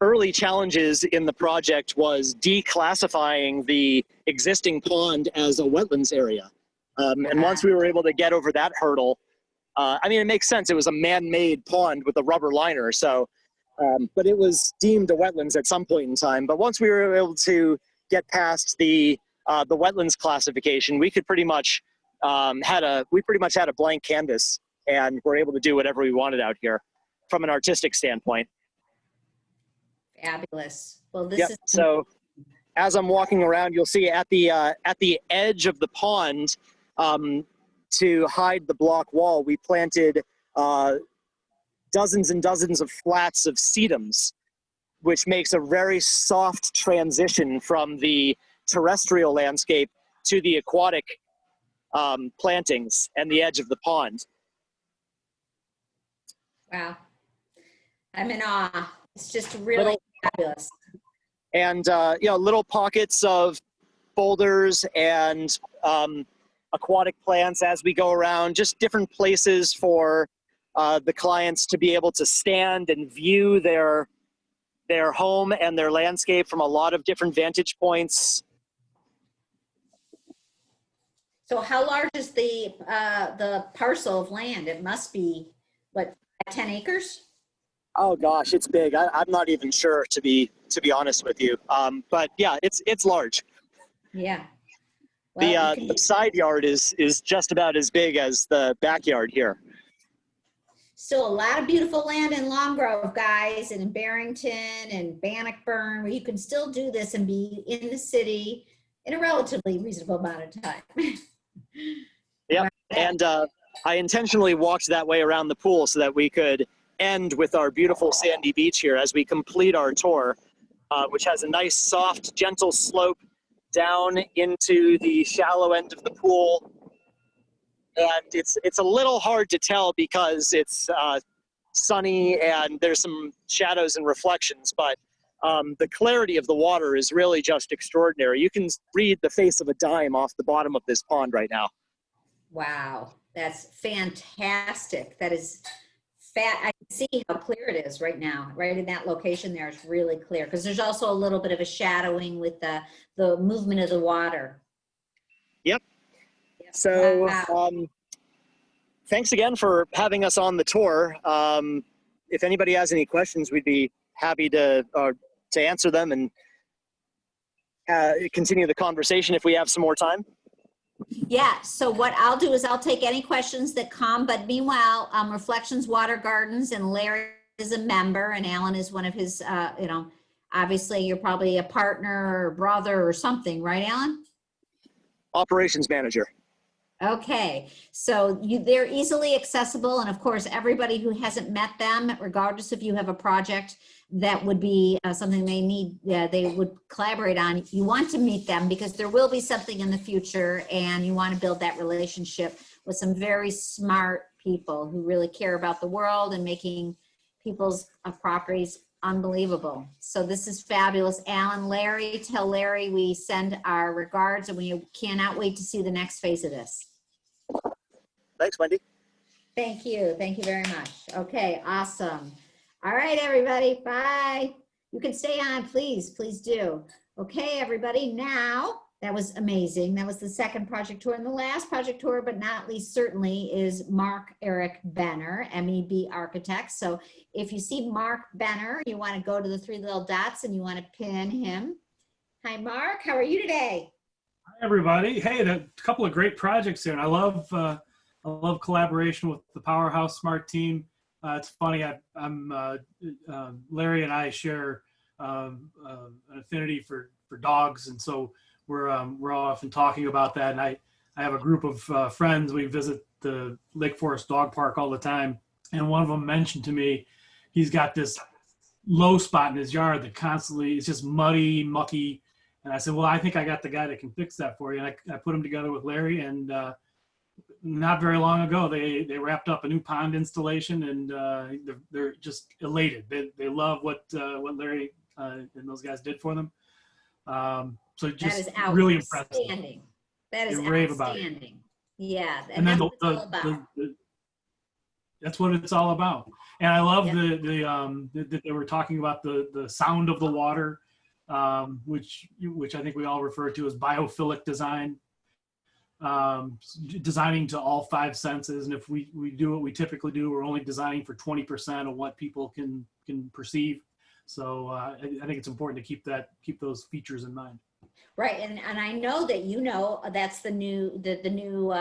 early challenges in the project was declassifying the existing pond as a wetlands area. And once we were able to get over that hurdle, I mean, it makes sense. It was a man-made pond with a rubber liner. So, but it was deemed a wetlands at some point in time. But once we were able to get past the wetlands classification, we could pretty much had a blank canvas, and we're able to do whatever we wanted out here from an artistic standpoint. Fabulous. Well, this Yep. is So as I'm walking around, you'll see at the edge of the pond, to hide the block wall, we planted dozens and dozens of flats of sedums, which makes a very soft transition from the terrestrial landscape to the aquatic plantings and the edge of the pond. wow. I'm in awe. It's just really fabulous. And little pockets of boulders and aquatic plants as we go around, just different places for the clients to be able to stand and view their home and their landscape from a lot of different vantage points. So how large is the parcel of land? It must be, what, 10 acres? Oh gosh, it's big. I'm not even sure, to be honest with you. But yeah, it's large. Yeah. Well, The side yard is just about as big as the backyard here. still a lot of beautiful land in Long Grove, guys, and in Barrington and Bannockburn, where you can still do this and be in the city in a relatively reasonable amount of time. Yep. And I intentionally walked that way around the pool so that we could end with our beautiful sandy beach here as we complete our tour, which has a nice, soft, gentle slope down into the shallow end of the pool. And it's a little hard to tell because it's sunny and there's some shadows and reflections, but the clarity of the water is really just extraordinary. You can read the face of a dime off the bottom of this pond right now. Wow, that's fantastic. That is I can see how clear it is right now. Right in that location there, it's really clear because there's also a little bit of a shadowing with the movement of the water. Yep. Yep. So Wow. thanks again for having us on the tour. If anybody has any questions, we'd be happy to answer them and continue the conversation if we have some more time. Yeah, so what I'll do is I'll take any questions that come, but meanwhile, Reflections Water Gardens, and Larry is a member and Alan is one of his, obviously you're probably a partner or brother or something, right, Alan? Operations manager. Okay, so they're easily accessible, and of course, everybody who hasn't met them, regardless if you have a project that would be something they would collaborate on, you want to meet them because there will be something in the future, and you want to build that relationship with some very smart people who really care about the world and making people's properties unbelievable. So this is fabulous. Alan, Larry, tell Larry we send our regards and we cannot wait to see the next phase of this. Thanks, Wendy. Thank you. Thank you very much. Okay, awesome. All right, everybody. Bye. You can stay on, please. Please do. Okay, everybody. Now, that was amazing. That was the second project tour. And the last project tour, but not least certainly, is Mark Eric Benner, MEB Architects. So if you see Mark Benner, you want to go to the three little dots and you want to pin him. Hi, Mark. How are you today? Hi, everybody. Hey, a couple of great projects here. And I love collaboration with the Powerhouse Smart Team. It's funny, Larry and I share an affinity for dogs, and so we're often talking about that. And I have a group of friends. We visit the Lake Forest Dog Park all the time, and one of them mentioned to me he's got this low spot in his yard that constantly is just muddy, mucky. And I said, well, I think I got the guy that can fix that for you. And I put him together with Larry, and not very long ago, they wrapped up a new pond installation, and they're just elated. They love what Larry and those guys did for them. So just really impressive. That is rave about it. outstanding. Yeah, And then that's what it's all about. that's what it's all about. And I love that they were talking about the sound of the water, which I think we all refer to as biophilic design. designing to all 5 senses. And if we do what we typically do, we're only designing for 20% of what people can perceive. So I think it's important to keep those features in mind. Right, and I know that that's the new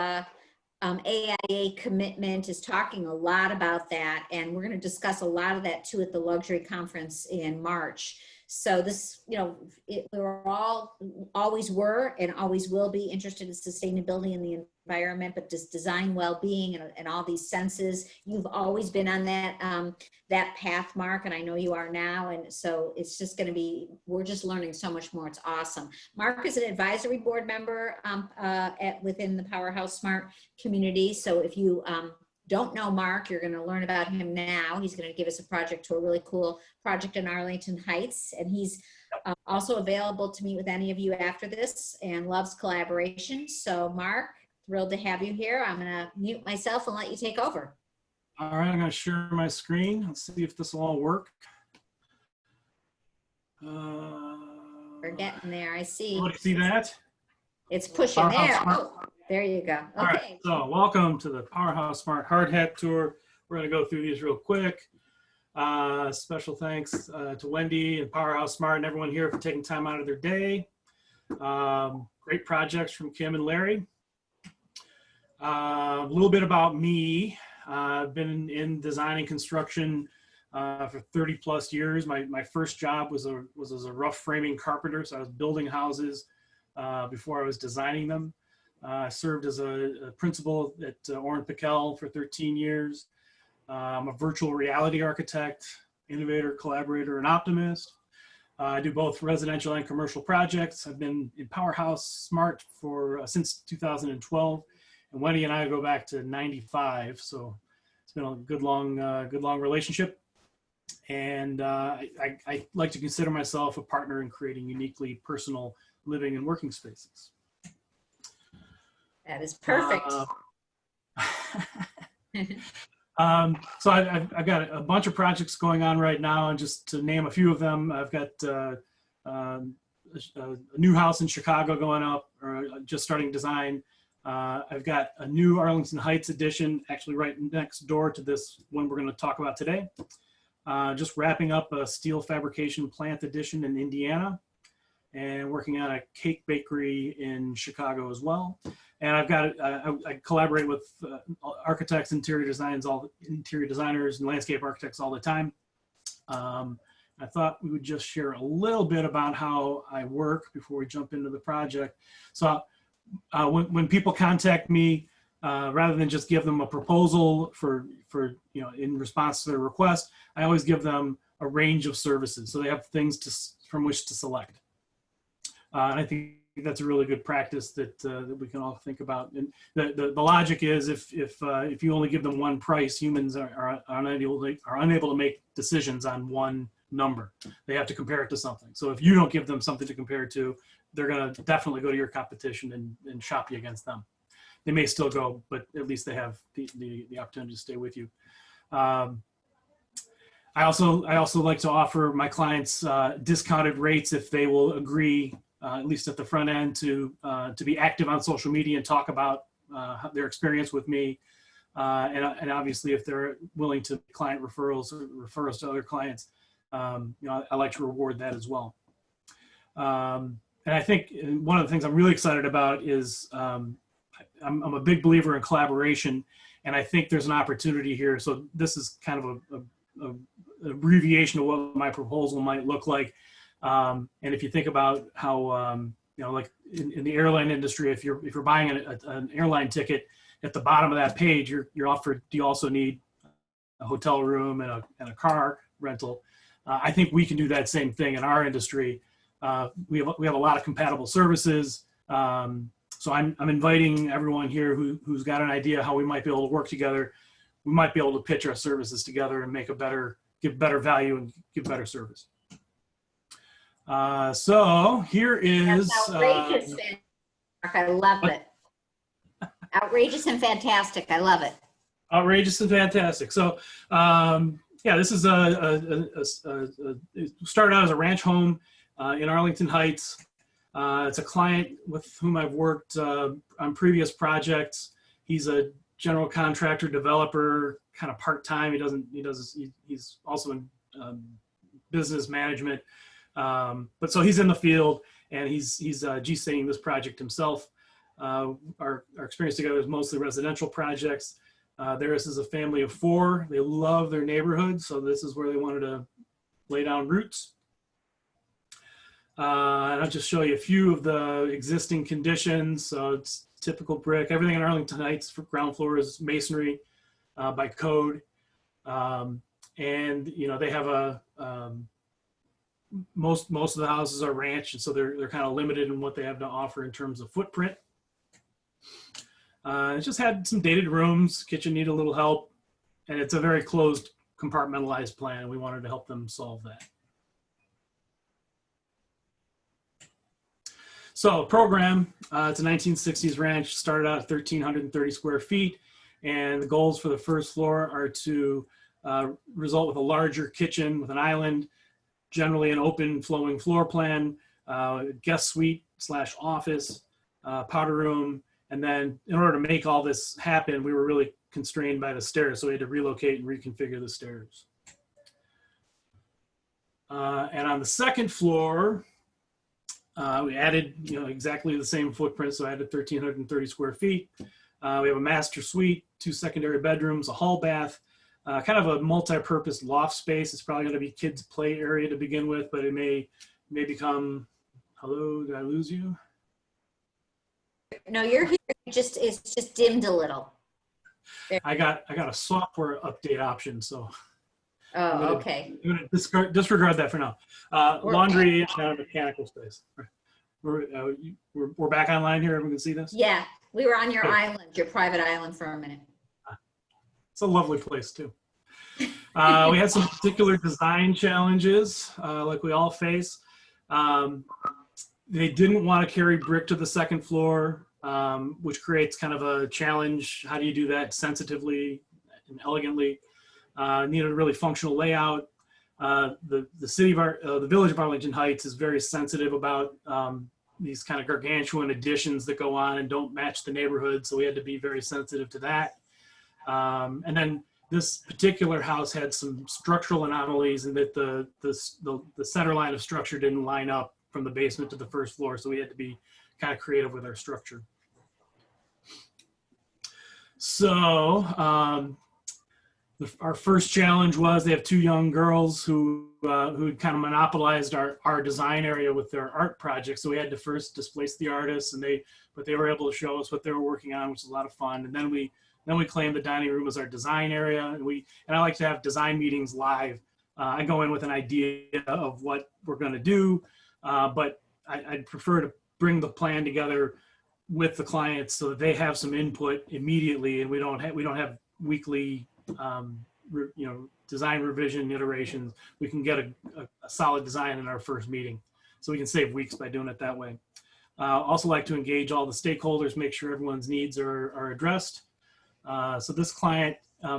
AIA commitment is talking a lot about that, and we're going to discuss a lot of that too at the luxury conference in March. So this, we're always were and always will be interested in sustainability in the environment, but just design well-being and all these senses. You've always been on that path, Mark, and I know you are now. And so it's just going to be, we're just learning so much more. It's awesome. Mark is an advisory board member within the Powerhouse Smart community. So if you don't know Mark, you're going to learn about him now. He's going to give us a project to a really cool project in Arlington Heights. And he's also available to meet with any of you after this and loves collaboration. So Mark, thrilled to have you here. I'm going to mute myself and let you take over. All right, I'm going to share my screen. Let's see if this will all work. We're getting there. I see. See that? It's pushing there. Oh, there you go. Okay. All right, so welcome to the Powerhouse Smart Hard Hat Tour. We're going to go through these real quick. Special thanks to Wendy and Powerhouse Smart and everyone here for taking time out of their day. Great projects from Kim and Larry. A little bit about me. I've been in design and construction for 30 plus years. My first job was as a rough framing carpenter, so I was building houses before I was designing them. I served as a principal at Orrin Pickell for 13 years. I'm a virtual reality architect, innovator, collaborator, and optimist. I do both residential and commercial projects. I've been in Powerhouse Smart for since 2012, and Wendy and I go back to '95, so it's been a good long relationship. And I like to consider myself a partner in creating uniquely personal living and working spaces. That is perfect. So I've got a bunch of projects going on right now, and just to name a few of them, I've got a new house in Chicago going up, or just starting design. I've got a new Arlington Heights edition, actually right next door to this one we're going to talk about today. Just wrapping up a steel fabrication plant edition in Indiana, and working on a cake bakery in Chicago as well. And I've got, I collaborate with architects, interior designers and landscape architects all the time. I thought we would just share a little bit about how I work before we jump into the project. So when people contact me, rather than just give them a proposal for in response to their request, I always give them a range of services, so they have things from which to select. And I think that's a really good practice that we can all think about. And the logic is, if you only give them one price, humans are unable to make decisions on one number. They have to compare it to something. So if you don't give them something to compare it to, they're going to definitely go to your competition and shop you against them. They may still go, but at least they have the opportunity to stay with you. I also like to offer my clients discounted rates if they will agree, at least at the front end, to be active on social media and talk about their experience with me. And obviously, if they're willing to client referrals or refer us to other clients, I like to reward that as well. And I think one of the things I'm really excited about is I'm a big believer in collaboration, and I think there's an opportunity here. So this is kind of a abbreviation of what my proposal might look like. And if you think about how, like in the airline industry, if you're buying an airline ticket, at the bottom of that page, you're offered, do you also need a hotel room and a car rental? I think we can do that same thing in our industry. We have a lot of compatible services. So I'm inviting everyone here who's got an idea how we might be able to work together. We might be able to pitch our services together and give better value and give better service. So here is That's outrageous, Mark. I love it. Outrageous and fantastic. I love it. Outrageous and fantastic. So yeah, this is it started out as a ranch home in Arlington Heights. It's a client with whom I've worked on previous projects. He's a general contractor, developer, kind of part-time. He's also in business management. But so he's in the field, and he's G-staying this project himself. Our experience together is mostly residential projects. Theirs is a family of 4. They love their neighborhood, so this is where they wanted to lay down roots. And I'll just show you a few of the existing conditions. So it's typical brick. Everything in Arlington Heights for ground floor is masonry by code. And they have a most of the houses are ranch, and so they're kind of limited in what they have to offer in terms of footprint. It just had some dated rooms. Kitchen needed a little help, and it's a very closed, compartmentalized plan. We wanted to help them solve that. So program, it's a 1960s ranch, started out at 1,330 square feet, and the goals for the first floor are to result with a larger kitchen with an island, generally an open flowing floor plan, guest suite / office, powder room. And then in order to make all this happen, we were really constrained by the stairs, so we had to relocate and reconfigure the stairs. And on the second floor, we added exactly the same footprint, so I added 1,330 square feet. We have a master suite, 2 secondary bedrooms, a hall bath, kind of a multi-purpose loft space. It's probably going to be kids' play area to begin with, but it may become. Hello, did I lose you? No, you're here. It's just dimmed a little. There. I got a software update option, so. Oh, okay. I'm gonna disregard that for now. Laundry and mechanical space. We're back online here. Everyone can see this? Yeah, we were on your island, your private island for a minute. It's a lovely place too. We had some particular design challenges, like we all face. They didn't want to carry brick to the second floor, which creates kind of a challenge. How do you do that sensitively and elegantly? Needed a really functional layout. The village of Arlington Heights is very sensitive about these kind of gargantuan additions that go on and don't match the neighborhood, so we had to be very sensitive to that. And then this particular house had some structural anomalies in that the center line of structure didn't line up from the basement to the first floor, so we had to be kind of creative with our structure. So our first challenge was they have 2 young girls who kind of monopolized our design area with their art projects. So we had to first displace the artists, but they were able to show us what they were working on, which is a lot of fun. And then we claimed the dining room as our design area, and I like to have design meetings live. I go in with an idea of what we're going to do, but I'd prefer to bring the plan together with the clients so that they have some input immediately, and we don't have weekly design revision iterations. We can get a solid design in our first meeting, so we can save weeks by doing it that way. Also like to engage all the stakeholders, make sure everyone's needs are addressed. So this client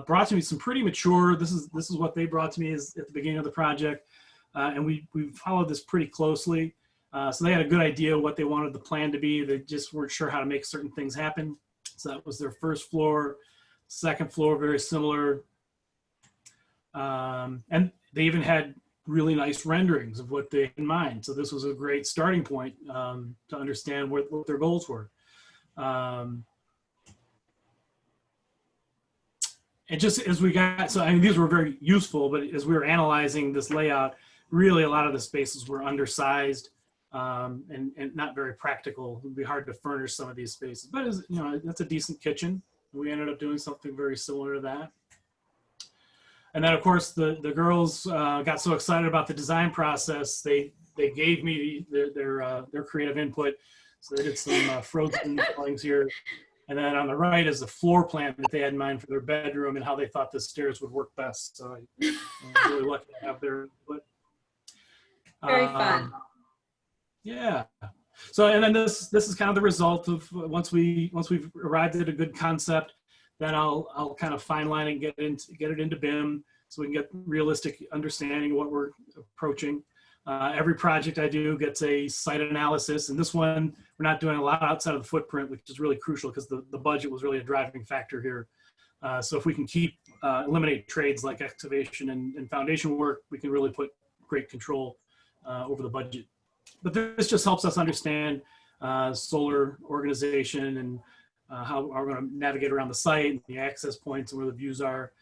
brought to me some pretty mature. This is what they brought to me at the beginning of the project, and we followed this pretty closely. So they had a good idea what they wanted the plan to be. They just weren't sure how to make certain things happen. So that was their first floor. Second floor, very similar. And they even had really nice renderings of what they had in mind. So this was a great starting point to understand what their goals were. And just as we got, so I mean, these were very useful, but as we were analyzing this layout, really a lot of the spaces were undersized and not very practical. It would be hard to furnish some of these spaces, but that's a decent kitchen. We ended up doing something very similar to that. And then of course the girls got so excited about the design process, they gave me their creative input. So they did some frozen drawings here. And then on the right is the floor plan that they had in mind for their bedroom and how they thought the stairs would work best. So I'm really lucky to have their input. Very fun. Yeah. So, and then this is kind of the result of once we've arrived at a good concept, then I'll kind of fine line and get it into BIM so we can get realistic understanding of what we're approaching. Every project I do gets a site analysis, and this one, we're not doing a lot outside of the footprint, which is really crucial because the budget was really a driving factor here. So if we can eliminate trades like excavation and foundation work, we can really put great control over the budget. But this just helps us understand solar organization and how we're going to navigate around the site, and the access points, and where the views are.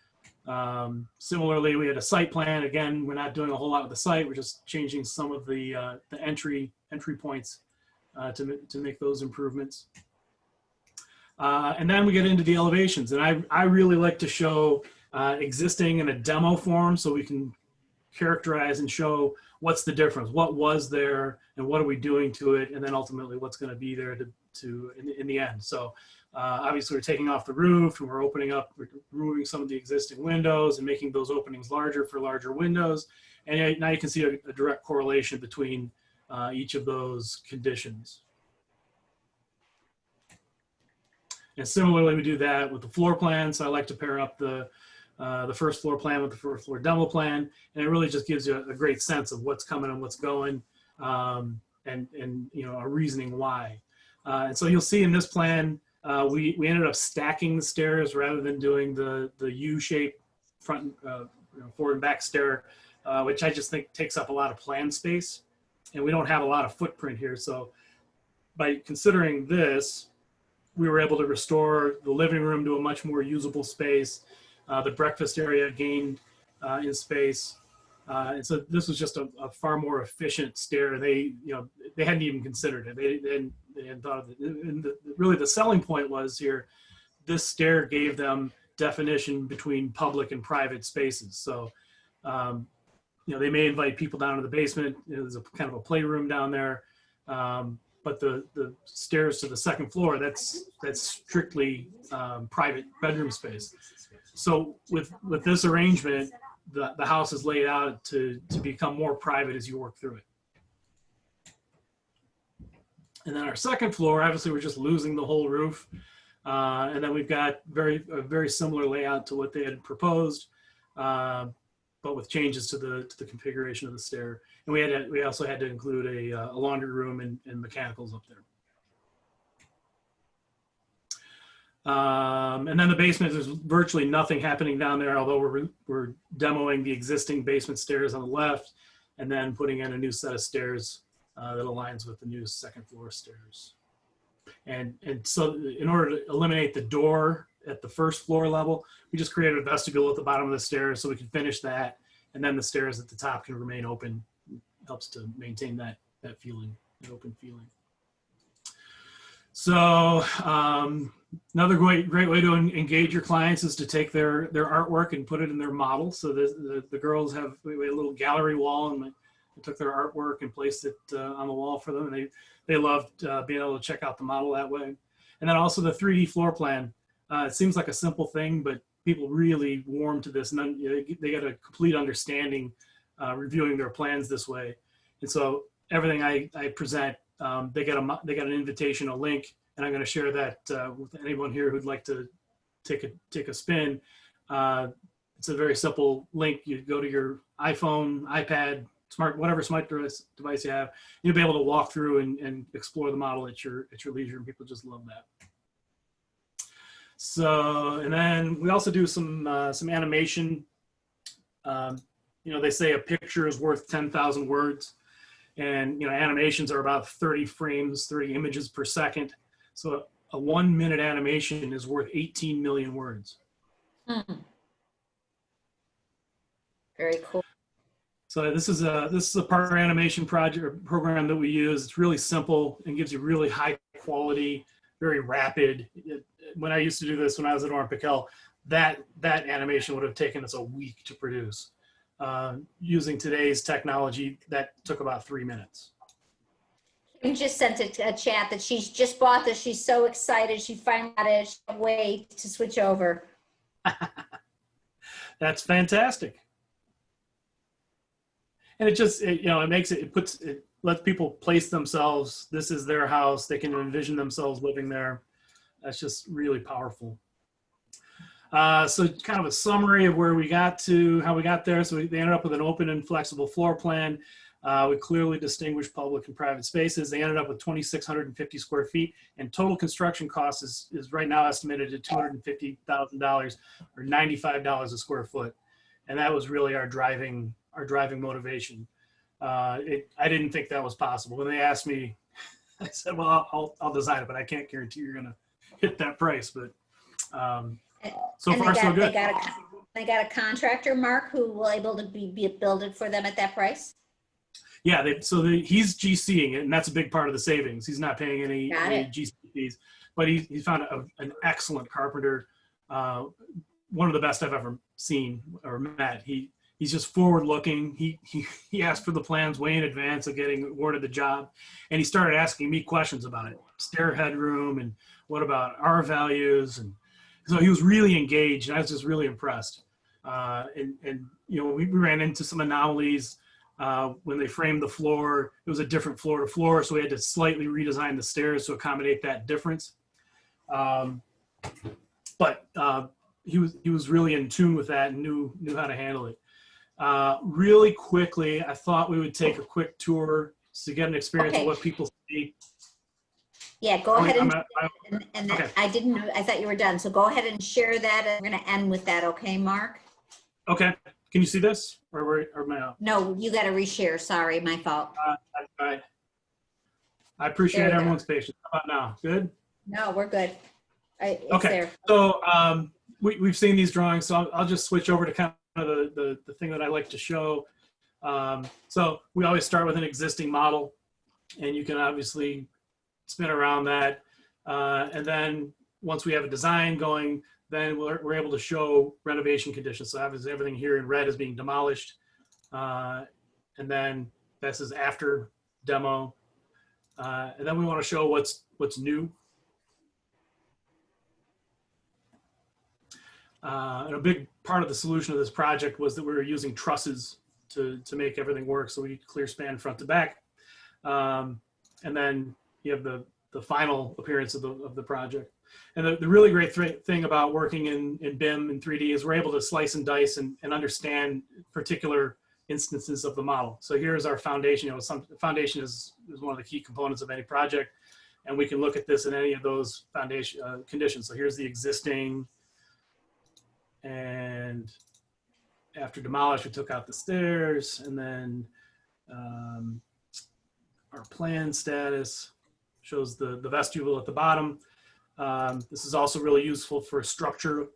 Similarly, we had a site plan. Again, we're not doing a whole lot with the site. We're just changing some of the entry points to make those improvements. And then we get into the elevations, and I really like to show existing in a demo form so we can characterize and show what's the difference, what was there, and what are we doing to it, and then ultimately what's going to be there in the end. So obviously we're taking off the roof, and we're removing some of the existing windows and making those openings larger for larger windows. And now you can see a direct correlation between each of those conditions. And similarly, we do that with the floor plan. So I like to pair up the first floor plan with the first floor demo plan, and it really just gives you a great sense of what's coming and what's going, and a reasoning why. And so you'll see in this plan, we ended up stacking the stairs rather than doing the U-shaped front, forward and back stair, which I just think takes up a lot of plan space, and we don't have a lot of footprint here. So by considering this, we were able to restore the living room to a much more usable space. The breakfast area gained in space. And so this was just a far more efficient stair. They hadn't even considered it. They hadn't thought of it. And really the selling point was here, this stair gave them definition between public and private spaces. So, they may invite people down to the basement. There's a kind of a playroom down there. But the stairs to the second floor, that's strictly private bedroom space. So with this arrangement, the house is laid out to become more private as you work through it. And then our second floor, obviously we're just losing the whole roof. And then we've got a very similar layout to what they had proposed, but with changes to the configuration of the stair. And we also had to include a laundry room and mechanicals up there. And then the basement, there's virtually nothing happening down there, although we're demoing the existing basement stairs on the left and then putting in a new set of stairs that aligns with the new second floor stairs. And so in order to eliminate the door at the first floor level, we just created a vestibule at the bottom of the stairs so we can finish that. And then the stairs at the top can remain open. It helps to maintain that feeling, that open feeling. So another great way to engage your clients is to take their artwork and put it in their model. So the girls we had a little gallery wall, and I took their artwork and placed it on the wall for them. And they loved being able to check out the model that way. And then also the 3D floor plan. It seems like a simple thing, but people really warm to this, and they get a complete understanding reviewing their plans this way. And so everything I present, they get an invitation, a link, and I'm going to share that with anyone here who'd like to take a spin. It's a very simple link. You go to your iPhone, iPad, whatever smart device you have. You'll be able to walk through and explore the model at your leisure, and people just love that. So, and then we also do some animation. They say a picture is worth 10,000 words, and animations are about 30 frames, 30 images per second. So a 1 minute animation is worth 18 million words. Very cool. So this is a partner animation project or program that we use. It's really simple and gives you really high quality, very rapid. When I used to do this when I was at Orem Pickell, that animation would have taken us a week to produce. Using today's technology, that took about 3 minutes. Kim just sent a chat that she's just bought this. She's so excited. She finally got it. She can't wait to switch over. That's fantastic. And it lets people place themselves. This is their house. They can envision themselves living there. That's just really powerful. So kind of a summary of where we got to, how we got there. So they ended up with an open and flexible floor plan. We clearly distinguished public and private spaces. They ended up with 2,650 square feet, and total construction cost is right now estimated at $250,000 or $95 a square foot. And that was really our driving motivation. I didn't think that was possible. When they asked me, I said, well, I'll design it, but I can't guarantee you're going to hit that price. But so far, so good. They got a contractor, Mark, who will able to build it for them at that price? Yeah, he's GCing it, and that's a big part of the savings. He's not paying any GC fees, but he found an excellent carpenter, one of the best I've ever seen or met. He's just forward-looking. He asked for the plans way in advance of getting awarded the job, and he started asking me questions about it, stair headroom, and what about R values, and so he was really engaged, and I was just really impressed. And you know, we ran into some anomalies when they framed the floor. It was a different floor to floor, so we had to slightly redesign the stairs to accommodate that difference. But he was really in tune with that and knew how to handle it. Really quickly, I thought we would take a quick tour to get an experience of what people see. Yeah, go ahead and okay. I didn't know, I thought you were done. So go ahead and share that. And we're going to end with that. Okay, Mark? Okay. Can you see this? Or am I out? No, you got to reshare. Sorry, my fault. I appreciate everyone's patience. How about now? Good? No, we're good. It's okay. There. So we've seen these drawings, so I'll just switch over to kind of the thing that I like to show. So we always start with an existing model, and you can obviously spin around that. And then once we have a design going, then we're able to show renovation conditions. So obviously everything here in red is being demolished. And then this is after demo. And then we want to show what's new. And a big part of the solution of this project was that we were using trusses to make everything work. So we clear span front to back. And then you have the final appearance of the project. And the really great thing about working in BIM and 3D is we're able to slice and dice and understand particular instances of the model. So here's our foundation. You know, foundation is one of the key components of any project. And we can look at this in any of those foundation conditions. So here's the existing. And after demolish, we took out the stairs, and then our plan status shows the vestibule at the bottom. This is also really useful for structure.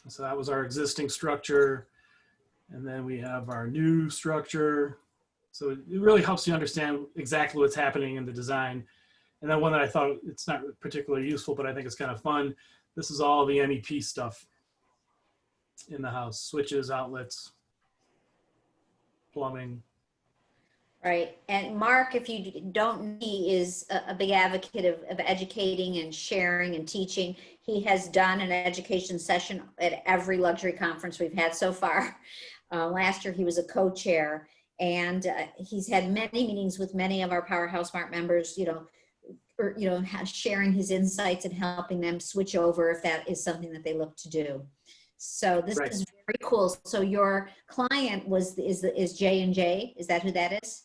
So that was our existing structure. And then we have our new structure. So it really helps you understand exactly what's happening in the design. And then one that I thought it's not particularly useful, but I think it's kind of fun. This is all the MEP stuff in the house: switches, outlets, plumbing. Right. And Mark, if you don't, he is a big advocate of educating and sharing and teaching. He has done an education session at every luxury conference we've had so far. Last year, he was a co-chair, and he's had many meetings with many of our Powerhouse Smart members, sharing his insights and helping them switch over if that is something that they look to do. So this is very cool. So your client is J&J. Is that who that is?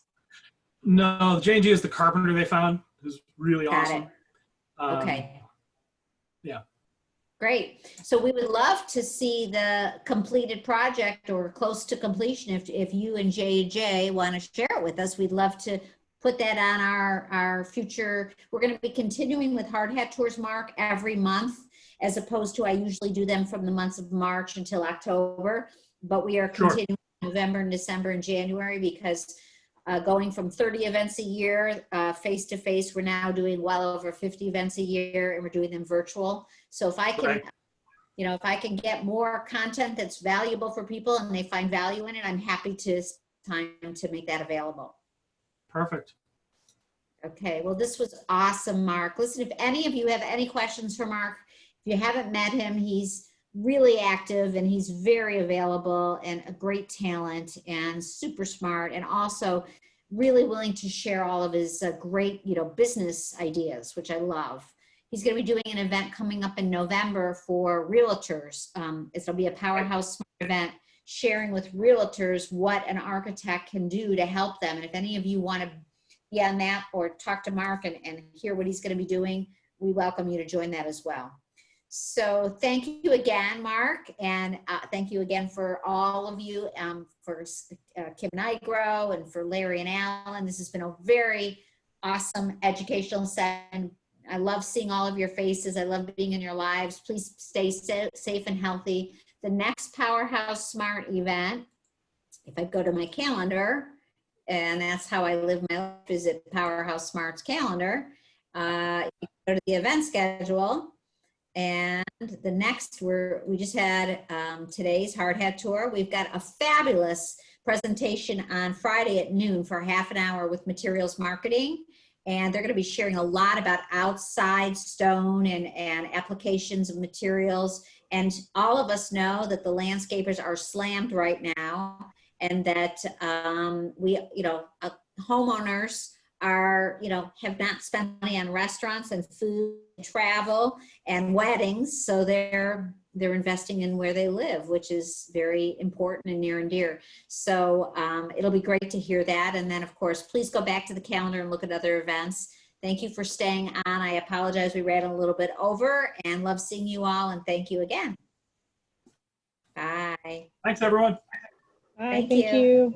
No, J&J is the carpenter they found, who's really awesome. Okay. Yeah. Great. So we would love to see the completed project or close to completion. If you and J&J want to share it with us, we'd love to put that on our future. We're going to be continuing with hard hat tours, Mark, every month, as opposed to I usually do them from the months of March until October. But we are continuing November and December and January because going from 30 events a year face-to-face, we're now doing well over 50 events a year, and we're doing them virtual. So if I can, if I can get more content that's valuable for people and they find value in it, I'm happy to spend time to make that available. Perfect. Okay, well, this was awesome, Mark. Listen, if any of you have any questions for Mark, if you haven't met him, he's really active and he's very available and a great talent and super smart, and also really willing to share all of his great, business ideas, which I love. He's going to be doing an event coming up in November for realtors. It'll be a Powerhouse Smart event sharing with realtors what an architect can do to help them. And if any of you want to be on that or talk to Mark and hear what he's going to be doing, we welcome you to join that as well. So thank you again, Mark, and thank you again for all of you, for Kim Nigro and for Larry and Alan. This has been a very awesome educational session. I love seeing all of your faces. I love being in your lives. Please stay safe and healthy. The next Powerhouse Smart event, if I go to my calendar, and that's how I live my life, is at Powerhouse Smart's calendar. You go to the event schedule. And the next, we just had today's Hard Hat Tour. We've got a fabulous presentation on Friday at noon for half an hour with materials marketing. And they're going to be sharing a lot about outside stone and applications of materials. And all of us know that the landscapers are slammed right now, and that homeowners are, have not spent money on restaurants and food, travel, and weddings. So they're investing in where they live, which is very important and near and dear. So it'll be great to hear that. And then, of course, please go back to the calendar and look at other events. Thank you for staying on. I apologize we ran a little bit over, and love seeing you all, and thank you again. Bye. Thanks, everyone. Bye, Thank thank you. you.